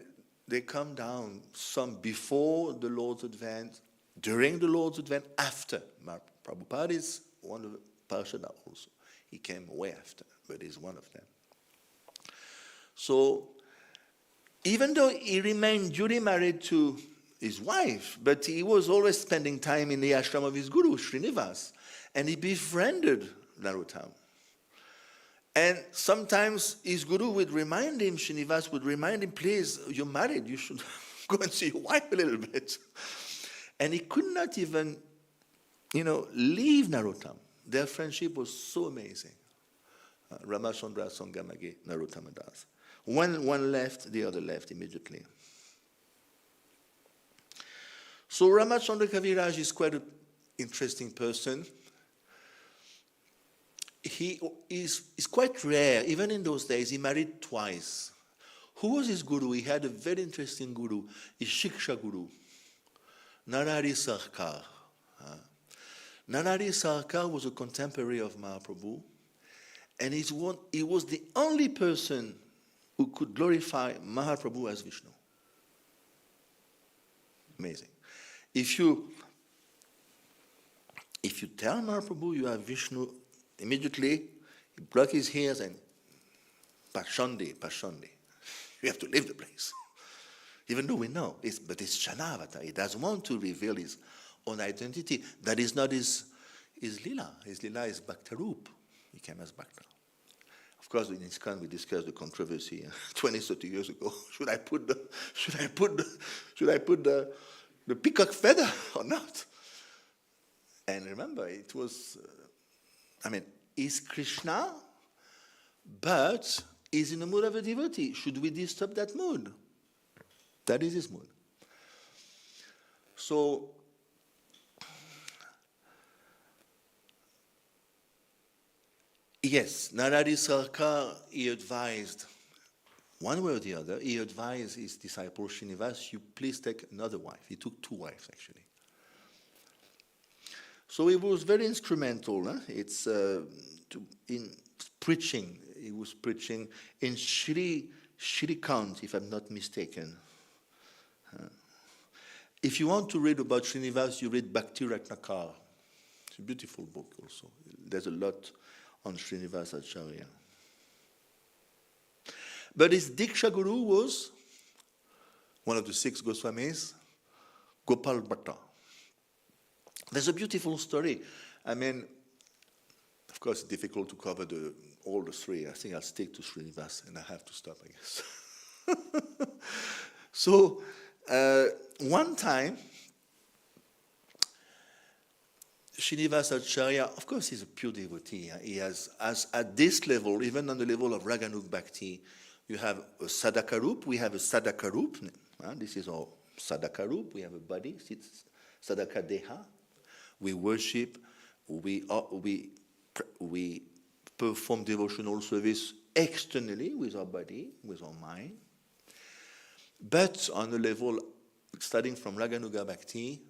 they come down, some before the Lord's advent, during the Lord's advent, after. Prabhupada is one of the Parashada also. He came way after, but he's one of them. So, even though he remained duly married to his wife, but he was always spending time in the ashram of his guru, Srinivas, and he befriended Narottam. And sometimes his guru would remind him, Srinivas would remind him, please, you're married, you should go and see your wife a little bit. And he could not even, leave Narottam. Their friendship was so amazing. Ramachandra Sangamage Narottam Das. One left, the other left immediately. So Ramachandra Kaviraj is quite an interesting person. He is quite rare. Even in those days, he married twice. Who was his guru? He had a very interesting guru, his Shiksha guru, Narari Sarkar. Narari Sarkar was a contemporary of Mahaprabhu, and he was the only person who could glorify Mahaprabhu as Vishnu. Amazing. If you tell Mahaprabhu you are Vishnu, immediately he block his ears and Pashandi. You have to leave the place. Even though we know, but it's Chanavata. He doesn't want to reveal his own identity. That is not his lila. His lila is Bhaktarup. He came as Bhakta. Of course, in ISKCON we discussed the controversy 20, 30 years ago. Should I put the peacock feather or not? And remember, it was, is Krishna, but is in the mood of a devotee. Should we disturb that mood? That is his mood. So, Yes, Naradi Sarkar, he advised, one way or the other, he advised his disciple Srinivas, you please take another wife. He took 2 wives, actually. So he was very instrumental. In preaching. He was preaching in Shrikant, if I'm not mistaken. If you want to read about Srinivas, you read Bhakti Ratnakar. It's a beautiful book also. There's a lot on Srinivas Acharya. But his Diksha Guru was one of the 6 Goswamis, Gopal Bhatta. There's a beautiful story. I mean, of course, it's difficult to cover all the 3. I think I'll stick to Srinivas, and I have to stop, I guess. So, one time, Srinivas Acharya, of course, he's a pure devotee. He has, as at this level, even on the level of Raganuk Bhakti, you have a Sadhakarup, we have a Sadhakarup. This is our Sadhakarup. We have a body, it's Sadhakadeha. We worship, we perform devotional service externally with our body, with our mind. But on the level, starting from Raganuga Bhakti,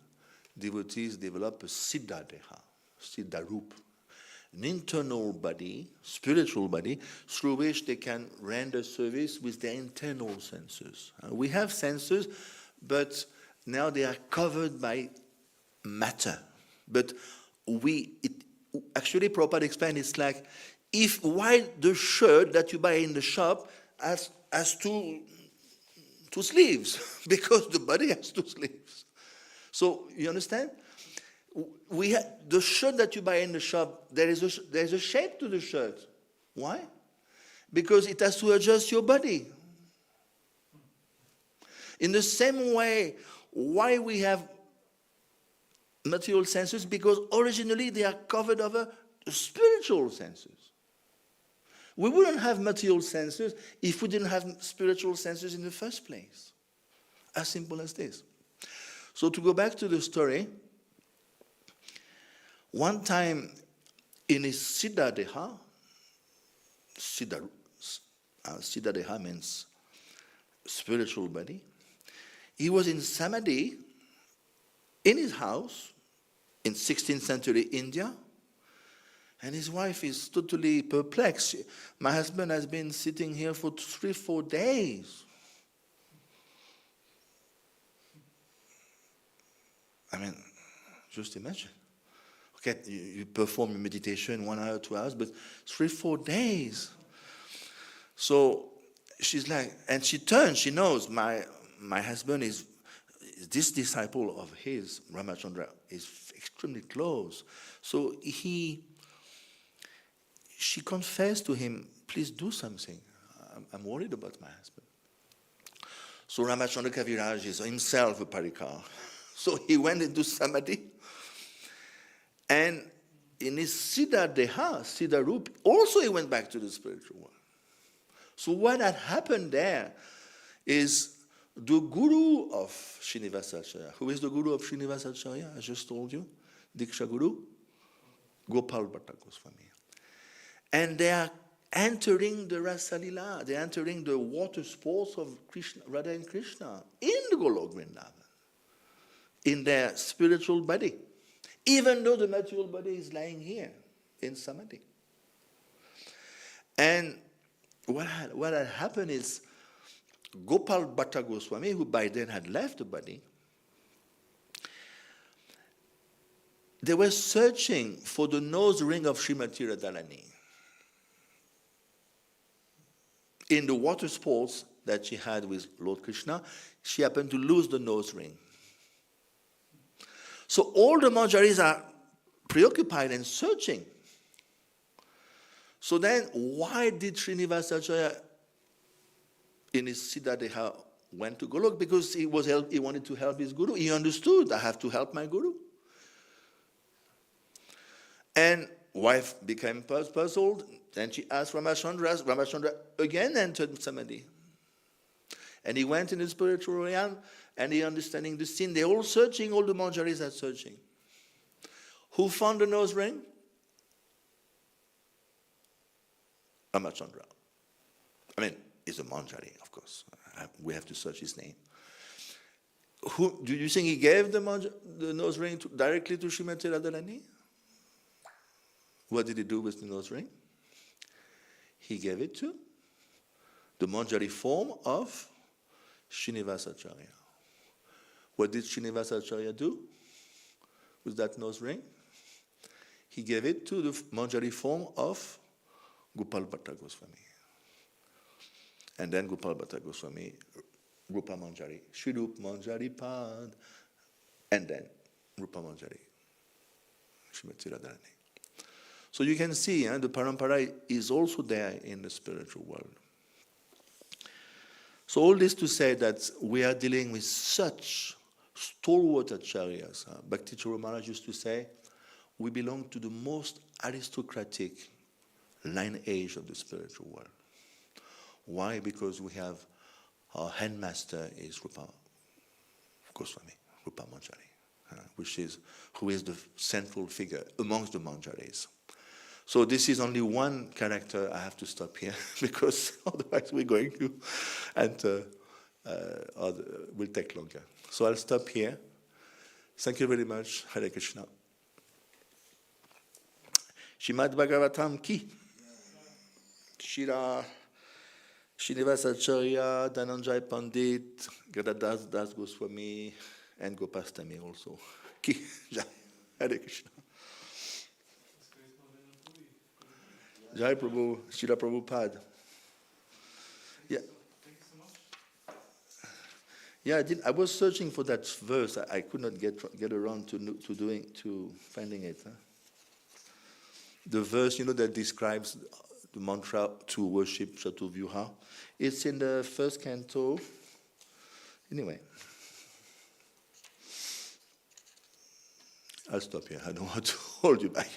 devotees develop a Siddha Deha, Siddha Rup, an internal body, spiritual body, through which they can render service with their internal senses. We have senses, but now they are covered by matter. But actually, Prabhupada explained it's like if while the shirt that you buy in the shop has 2 sleeves, because the body has 2 sleeves. So you understand? The shirt that you buy in the shop, there's a shape to the shirt. Why? Because it has to adjust your body. In the same way, why we have material senses? Because originally they are covered over spiritual senses. We wouldn't have material senses if we didn't have spiritual senses in the first place. As simple as this. So to go back to the story, one time in his Siddha Deha, Siddha Deha means spiritual body, he was in Samadhi in his house in 16th century India, and his wife is totally perplexed. My husband has been sitting here for 3-4 days. I mean, just imagine. Okay, you perform a meditation 1 hour, 2 hours, but 3-4 days. So she's like, and she turns, she knows my husband is this disciple of his, Ramachandra, is extremely close. So she confessed to him, please do something. I'm worried about my husband. So Ramachandra Kaviraj is himself a parikar. So he went into Samadhi. And in his Siddha Deha, Siddha Rup, also he went back to the spiritual world. So what had happened there is the guru of Srinivasa Acharya. Who is the guru of Srinivasa Acharya? I just told you. Diksha Guru, Gopal Bhatta Goswami. And they are entering the Rasalila. They are entering the water sports of Krishna, Radha and Krishna in the Golok Vrindavan, in their spiritual body, even though the material body is lying here in Samadhi. And what had happened is Gopal Bhatta Goswami, who by then had left the body, they were searching for the nose ring of Srimati Radharani in the water sports that she had with Lord Krishna. She happened to lose the nose ring. So all the manjaris are preoccupied and searching. So then, why did Srinivasa Acharya in his Siddha Deha went to Golok? Because he wanted to help his guru. He understood, I have to help my guru. And wife became puzzled. Then she asked Ramachandra. Ramachandra again entered Samadhi. And he went in the spiritual realm, and he understanding the scene. They're all searching, all the manjaris are searching. Who found the nose ring? Ramachandra. I mean, it's a Manjari, of course. We have to search his name. Who do you think he gave the nose ring directly to Srimati Radharani? What did he do with the nose ring? He gave it to the Manjari form of Srinivasacharya. What did Srinivasacharya do with that nose ring? He gave it to the Manjari form of Gopal Bhatta Goswami. And then Gopal Bhatta Goswami, Rupa Manjari, Shri-Rup Manjari Pad, and then Rupa Manjari, Srimati Radharani. So you can see the parampara is also there in the spiritual world. So all this to say that we are dealing with such stalwart acharyas. Bhakti Charu Maharaj used to say, we belong to the most aristocratic lineage of the spiritual world. Why? Because we have our handmaster is Rupa Goswami, Rupa Manjari, who is the central figure amongst the Manjaris. So this is only one character. I have to stop here because otherwise we're going to, and will take longer. So I'll stop here. Thank you very much. Hare Krishna. Shrimad Bhagavatam ki. Shira Srinivasacharya, Dhananjay Pandit, Gadadas Das Goswami, and Gopastami also. Ki. Hare Krishna. Jai Prabhu, Srila Prabhupada. Yeah. Yeah, I was searching for that verse. I could not get around to finding it. The verse, that describes the mantra to worship Chatuvyuha. It's in the first canto. Anyway, I'll stop here. I don't want to hold you back.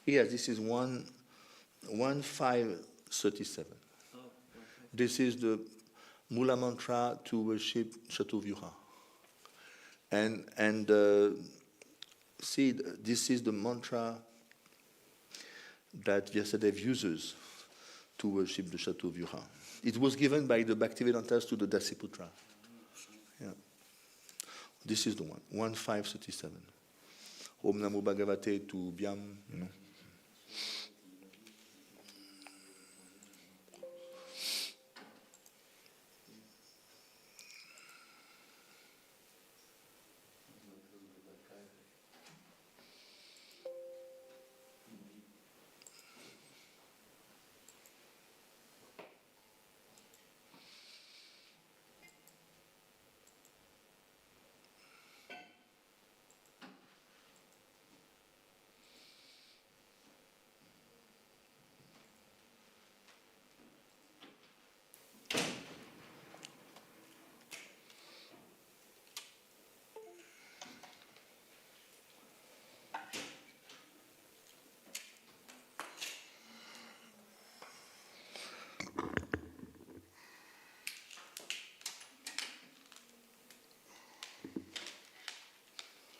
Yes, this is 1.5.37. Oh, okay. This is the Mula mantra to worship Chatuvyuha. And see, this is the mantra that Vyasadeva uses to worship the Chatuvyuha. It was given by the Bhaktivedantas to the Dasiputra. Yeah. This is the one, 1.5.37. Om Namo Bhagavate Tubhyam,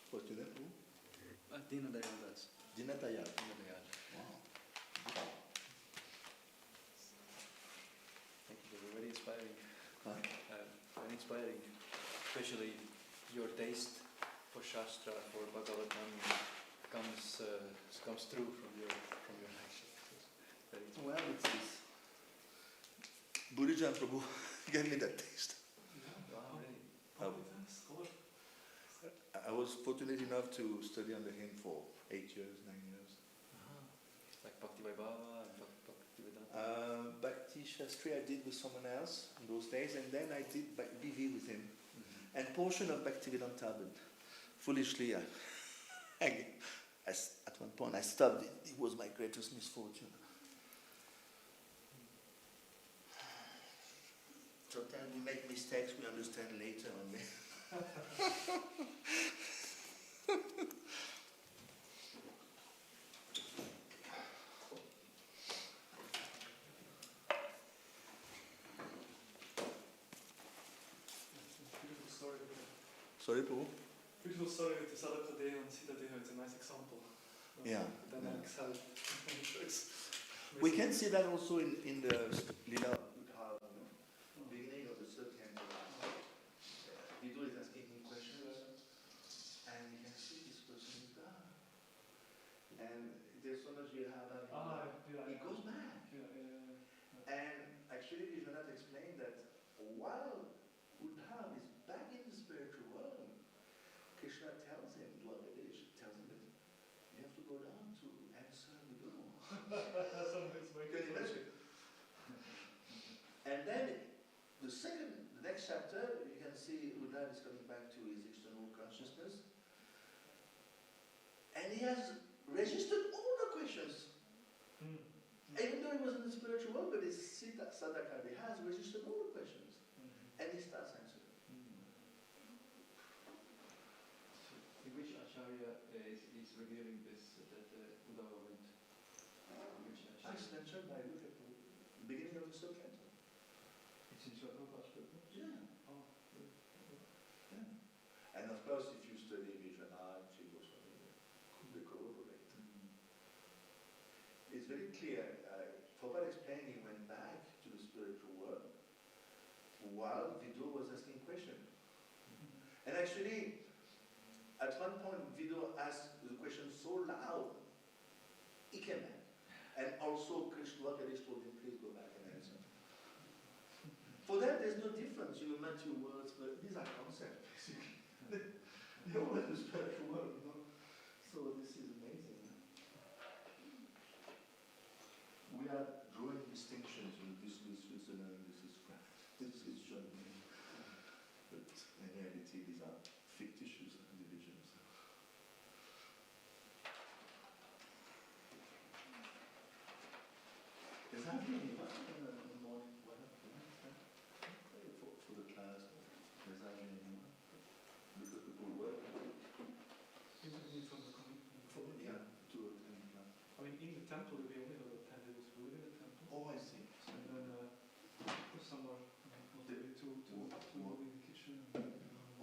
What's your name? Dina Dayal Das. Dina Dayal. Dina Dayal. Wow. Thank you. They were very inspiring. Huh? Very inspiring. Especially your taste for Shastra, for Bhagavatam comes through from your lecture. Well, it's this. Buddha Prabhu gave me that taste. Wow, really? I was fortunate enough to study under him for 8 years, 9 years. Like Bhakti Vaibhava and Bhakti Vedanta? Bhakti Shastri I did with someone else in those days, and then I did BV with him. And portion of Bhakti Vedanta, but foolishly, at one point I stopped. It was my greatest misfortune. Sometimes we make mistakes we understand later only. Sorry, Paul? Ik feel sorry with the Sadaka Day and see that they have a nice example. Yeah. The dynamic cell matrix. We can see that also in the Lila beginning of the third canto. Vidor is asking him questions, and you can see this person is God. And there's so much you have that it goes mad. And actually, Vishwanath explained that while Uddhav is back in the spiritual world, Krishna tells him, Dwapadish tells him that you have to go down to answer Vidor. Can you imagine? And then the next chapter, you can see Uddhav is coming back to his external consciousness. And he has registered all the questions. Even though he was in the spiritual world, but his sadhaka, he has registered all the questions. And he starts answering. In which acharya is revealing this, that Uddhava went? Which acharya? That's mentioned by Luke at the beginning of the subcanto. It's in Prabhupada's book? Yeah. Oh, good. And of course, if you study Vishwanath, Goswami, they corroborate. It's very clear. Prabhupada explained he went back to the spiritual world while Vidor was asking questions. And actually, at one point, Vidor asked the question so loud, he came back. And also, Krishna told him, please go back and answer. For that, there's no difference. You meant your words, but these are concepts, basically. They're all in the spiritual world, you know. So this is amazing. We are drawing distinctions. This is Switzerland, this is France, this is Germany. But in reality, these are fictitious divisions. Is that really fun in the morning? What happened? For the class, is that really fun? Because people work. Usually from the community. Yeah, to attend class. I mean, in the temple, we only have attended food in the temple. Oh, I see. And then somewhere to in the kitchen.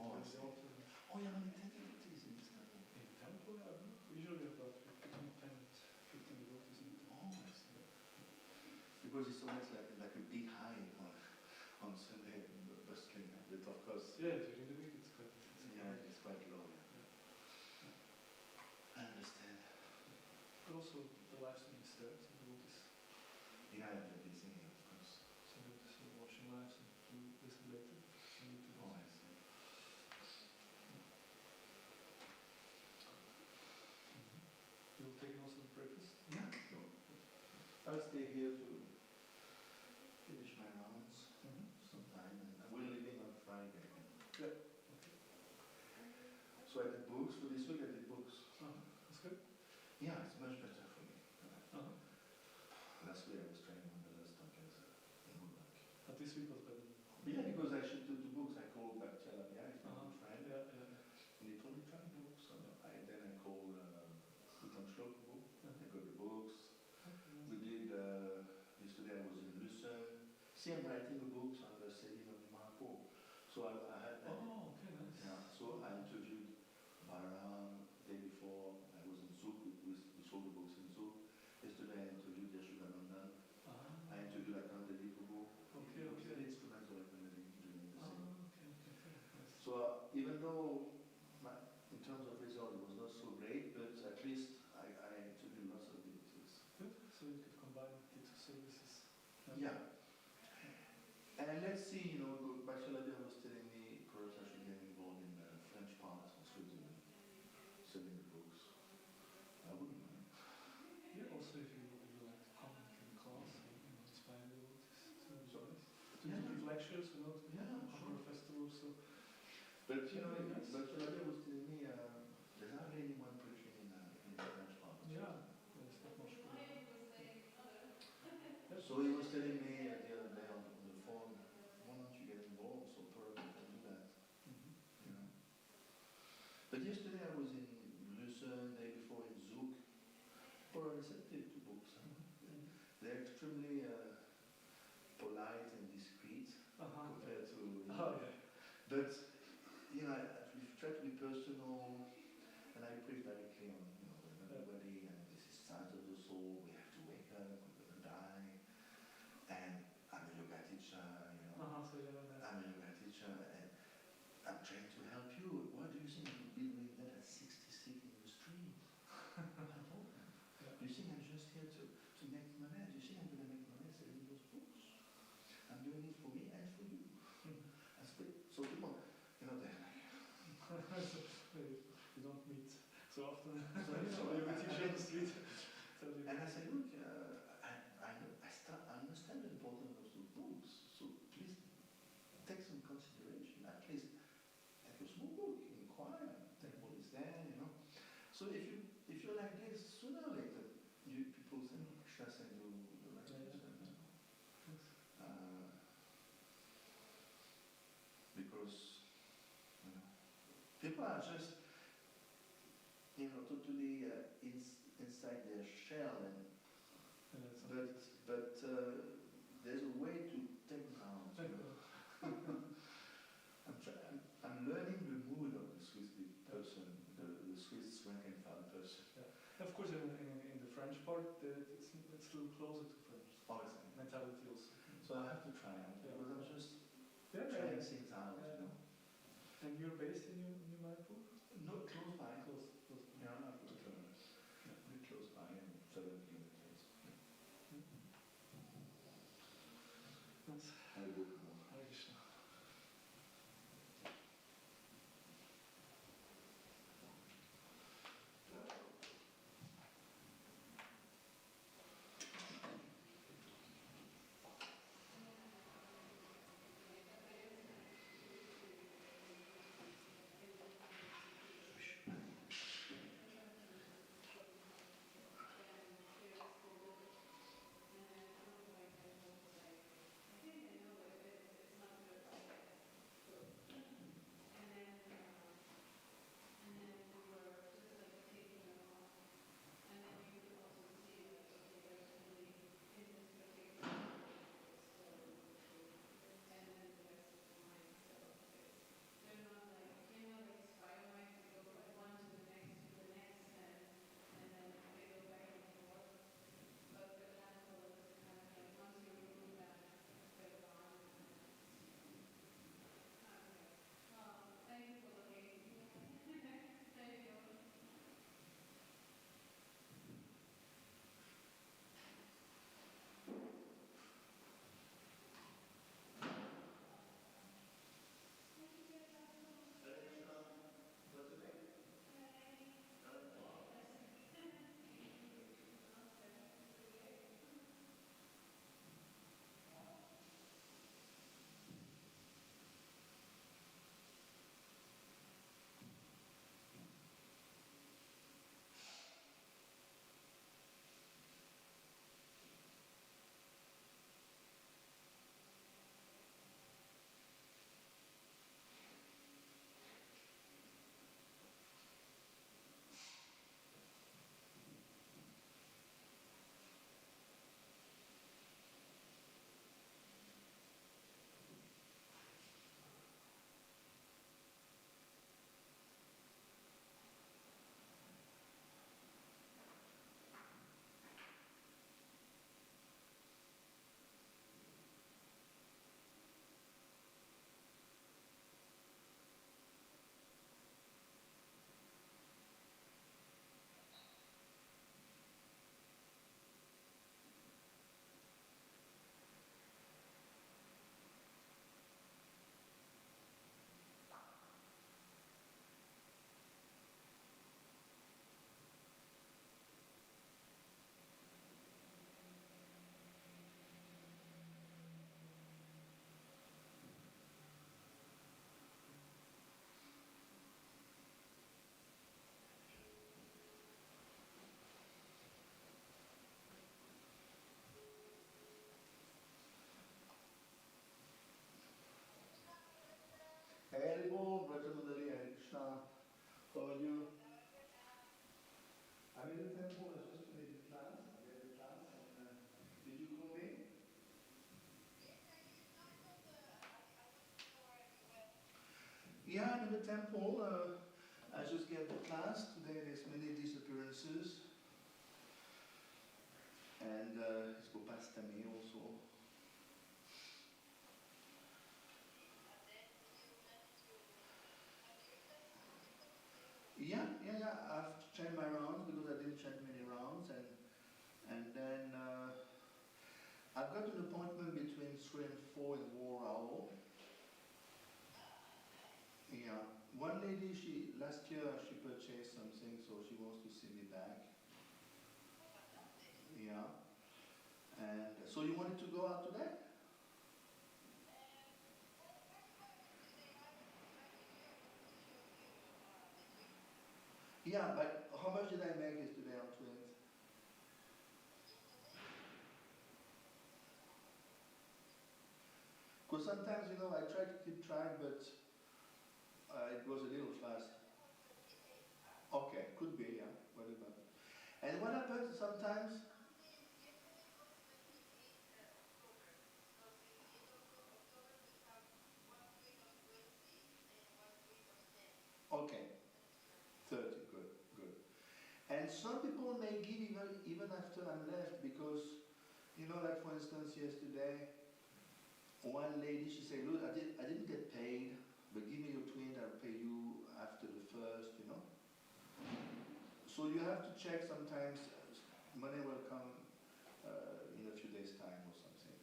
Oh, I see. altar. Oh, yeah, many activities in this temple. In the temple, I don't know. We usually have about 15 devotees in the temple. Oh, I see. Because it's almost like a big hive on Sunday, bustling. But of course, Yeah, during the week it's quite. it's quite low. I understand. But also the live stream is there, so devotees. Yeah, they're busy, of course. So devotees are watching lives and to listen later. So need to Oh, I see. You'll take also the breakfast? Yeah. I'll stay here to finish my rounds sometime. And we're leaving on Friday. Yeah. So I did books for this week. I did books. That's good. Yeah, it's much better for me. Last week I was trying on the last tonkins in Woodmark. But this week was better. Yeah, because I should do the books. I called Bhaktya Labia, he's my good friend. Yeah. And he told me try the books. So then I called Utam Shlok book. I got the books. We did, yesterday I was in Lucerne. See, I'm writing the books on the Selim of Mahaprabhu. So I had that. Oh, okay, nice. Yeah, so I interviewed Bharam the day before. I was in Zug, we sold the books in Zug. Yesterday I interviewed Yashodanandan. I interviewed Akandeli Prabhu. Okay. Very instrumental in doing the same. Nice. So even though in terms of result it was not so great, but at least I interviewed lots of devotees. Good. So you could combine the two services. Yeah. And let's see, Bachelor was telling me perhaps I should get involved in the French part of Switzerland, selling the books. I wouldn't mind. Yeah, also if you would like to come and give a class, inspire the devotees to give lectures, cover festivals. So. But Yes. Bachelor was telling me there's hardly anyone preaching in the French part. of Yeah, Switzerland. there's not much. So he was telling me the other day on the phone, why don't you get involved? So perhaps I can do that. But yesterday I was in Lucerne, day before in Zug, for receptive to books. They're extremely polite and discreet compared to. Oh, yeah. But we've So you would teach on the street. Tell you. And I said, look, I understand the importance of those books, so please take some consideration. At least take a small book, inquire, take what is there, you know. So if you're like this, sooner or later, people say, should I send you the letters? Because people are just, totally inside their shell, but there's a way to take them out. I'm learning the mood of the Swiss person, the Swiss rank and file person. Of course, in the French part, it's a little closer to French. Obviously. Mentality also. So I have to try out because I'm just Yeah, trying things out, And you're based in New Maripur? Not close by. Close. Yeah, pretty close by, 7 kilometers. That's I go more. Hare Krishna. Haribol, Brajamadali, Hare Krishna. How are you? I'm in the temple. I just made the class. I gave the class. And, did you come in? Yeah, I'm in the temple. I just gave the class. Today there's many disappearances. And it's Gopastami also. Yeah. I've changed my rounds because I didn't change many rounds, and then I've got an appointment between 3 and 4 in War Owl. Yeah, one lady, last year she purchased something, so she wants to see me back. Yeah. And so you wanted to go out today? Yeah, but how much did I make yesterday on Twins? Because sometimes, I try to keep track, but it goes a little fast. Okay, could be, yeah, whatever. And what happens sometimes? Okay, 30, good, good. And some people may give even after I'm left because, like for instance yesterday, one lady, she said, look, I didn't get paid, but give me your twin, I'll pay you after the first, So you have to check sometimes, money will come in a few days' time or something.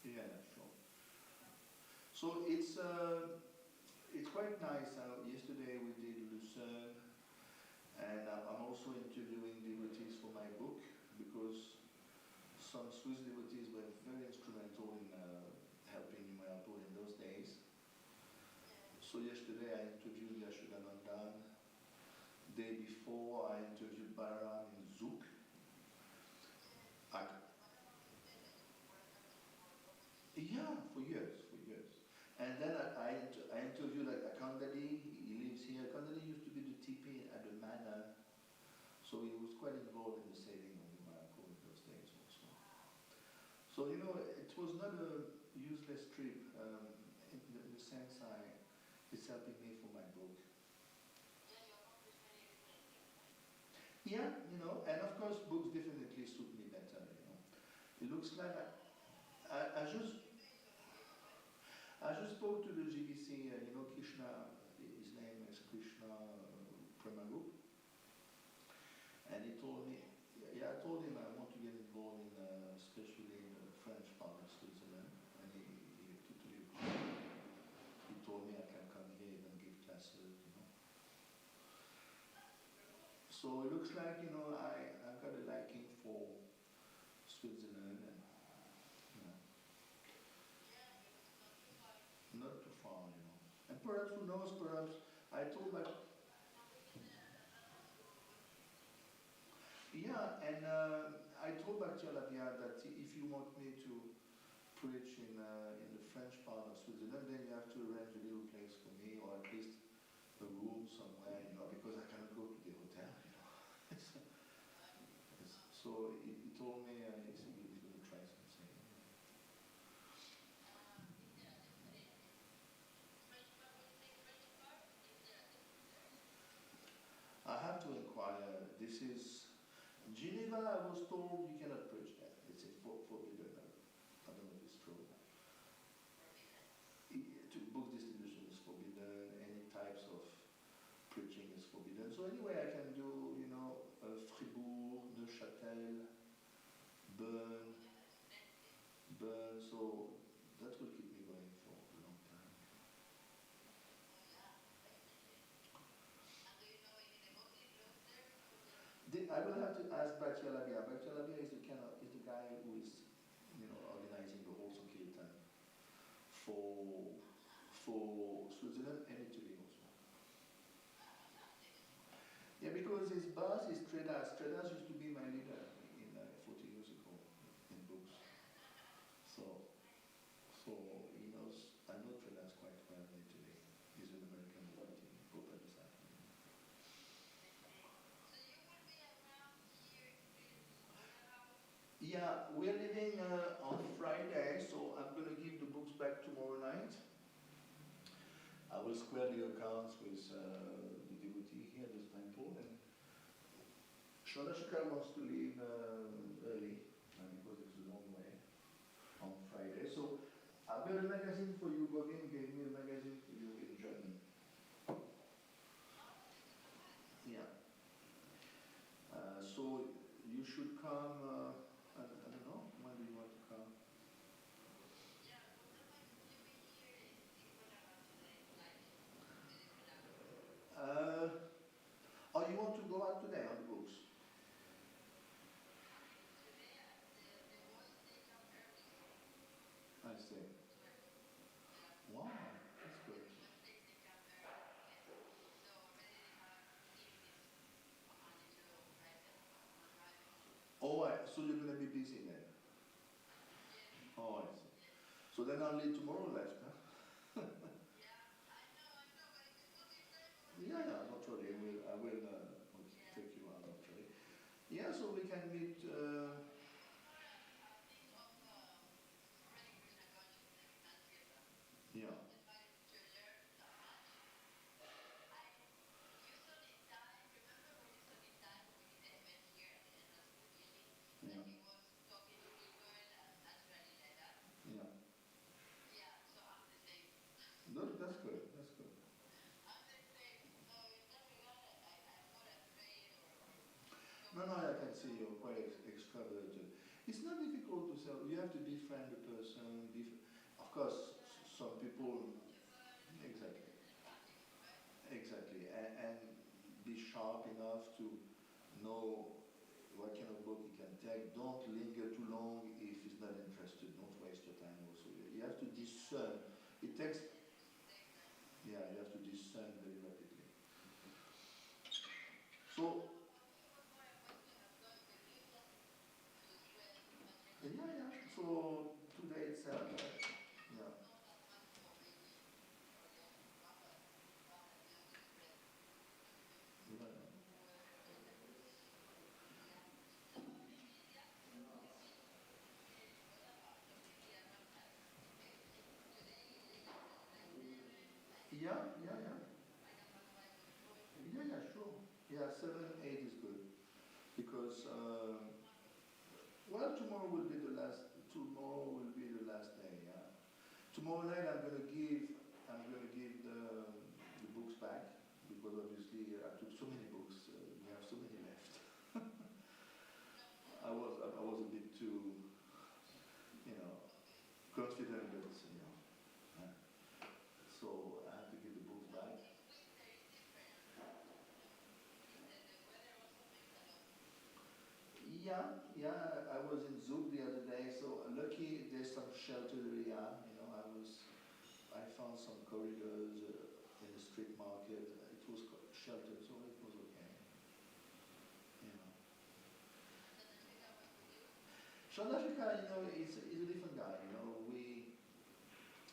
Yeah, sure. So it's quite nice. Yesterday we did Lucerne, and I'm also interviewing devotees for my book because some Swiss devotees were very instrumental in helping Mayapur in those days. So yesterday I interviewed Yashodanandan. Day before I interviewed Balaram in Zuk. Yeah, for years. And then I interviewed Akandali. He lives here. Akandali used to be the TP at the manor, so he was quite involved in the saving of the Mayapur in those days also. So it was not a useless trip in the sense it's helping me for my book. Yeah, and of course books definitely suit me better. It looks like I just spoke to the GBC, Krishna, his name is Krishna Premagup, and he told me, I told him I want to get involved in, especially in the French part of Switzerland, and he totally agreed. He told me I can come here and give classes, So it looks like, I've got a liking for Switzerland and, not too far, And perhaps, who knows, perhaps, I told my... Yeah, and I told Bhakti Alabia that if you want me to preach in the French part of Switzerland, then you have to arrange a little place for me, or at least a room somewhere, because I cannot go to the hotel, So he told me he's going to try something. I have to inquire. This is Geneva. I was told you cannot preach there. It's forbidden. I don't know if it's true. Book distribution is forbidden. Any types of preaching is forbidden. So anyway, I can do, Fribourg, Neuchâtel, Bern. So that will keep me going for a long time. I will have to ask Bhakti Alabia. Bhakti Alabia is the guy who is, organizing the whole Sankirtan for Switzerland and Italy also. Yeah, because his boss is Tredas. Tredas used to be my leader in 40 years ago in books. So he knows. I know Tredas quite well in Italy. He's an American devotee, Popa Disciple. Yeah, we're leaving on Friday, so I'm going to give the books back tomorrow night. I will square the accounts with the devotee here at this temple. And Shradha wants to leave early because it's a long way on Friday. So I've got a magazine for you. Govin gave me a magazine for you in German. Yeah. So you should come. I don't know. When do you want to come? so you're going to be busy then? Oh, I see. So then only tomorrow left, huh? Yeah, not worry. I will take you out, not worry. Yeah, so we can meet. Yeah. Yeah. Yeah. That's good. That's good. No, I can see you're quite extroverted. It's not difficult to sell. You have to befriend the person. Of course, some people. Exactly, and be sharp enough to know what kind of book you can take. Don't linger too long if he's not interested. Don't waste your time also. You have to discern. It takes, yeah, you have to discern very rapidly. So, yeah. So today it's, yeah. Yeah. Yeah, sure. Yeah, 7, 8 is good because well, tomorrow will be the last. Tomorrow will be the last day. Yeah. Tomorrow night I'm going to give the books back because obviously I took so many books. We have so many left. I was a bit too, confident that so I had to give the books back. Yeah. I was in Zug the other day, so lucky there's some shelter area. I found some corridors in the street market. It was sheltered, so it was okay. South Africa, is a different guy.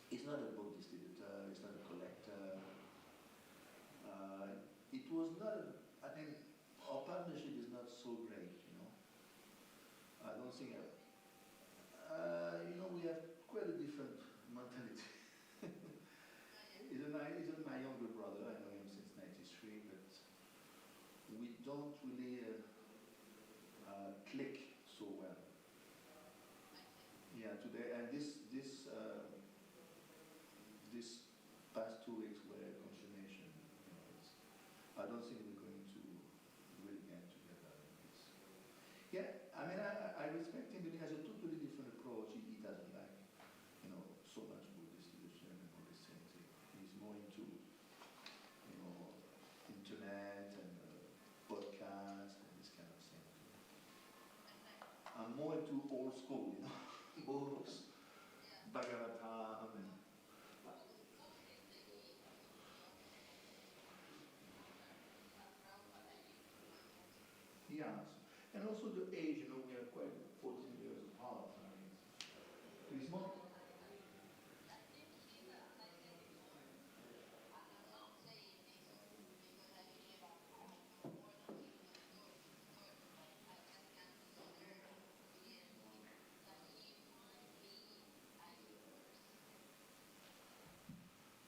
He's not a book distributor. He's not a collector. It was not. Our partnership is not so great. I don't think. We have quite a different mentality. He's my younger brother. I know him since '93, but we don't really click so well. Yeah, today and this past 2 weeks were a confirmation. I don't think we're going to really get together. Yeah, I respect him, but he has a totally different approach. He doesn't like, so much book distribution and all these things. He's more into, internet and podcast and this kind of thing. I'm more into old school, books, Bhagavatam, and yeah, and also the age. We are quite 14 years apart. He's more.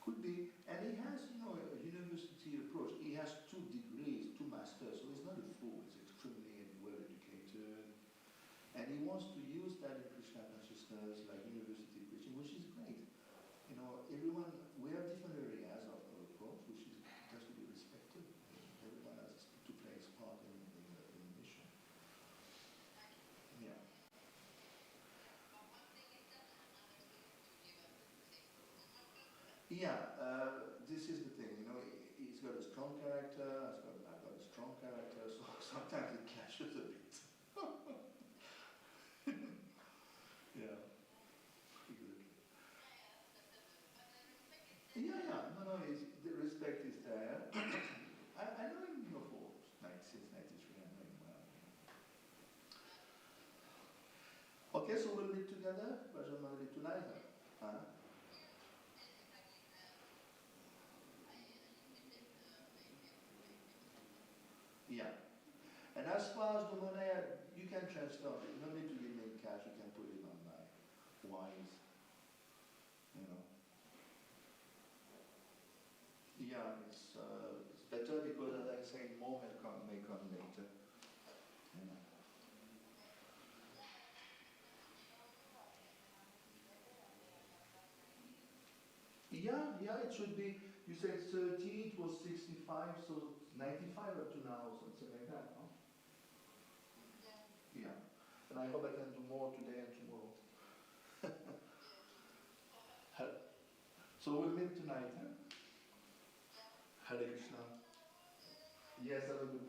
Could be, and he has, a university approach. He has 2 degrees, 2 masters, so he's not a fool. He's extremely well educated, and he wants to use that in Krishna consciousness, like university preaching, which is great. Everyone, we have different areas of approach, which has to be respected. Everyone has to play his part in the mission. Yeah. Yeah, this is the thing, he's got a strong character, I've got a strong character, so sometimes it clashes a bit. Yeah, exactly. Yeah, no, the respect is there. I know him, since '93, I know him well. together, Raja Murali, tonight? Huh? Yeah. And as far as the money, you can transfer it. You don't need to give me in cash. You can put it on my wise. You know. Yeah, it's better because, as I say, more may come later. You know. Yeah, it should be. You said 30, it was 65, so 95 up to now, or something like that, no? Yeah. And I hope I can do more today and tomorrow. So we'll meet tonight, huh? Hare Krishna. Yes, have a good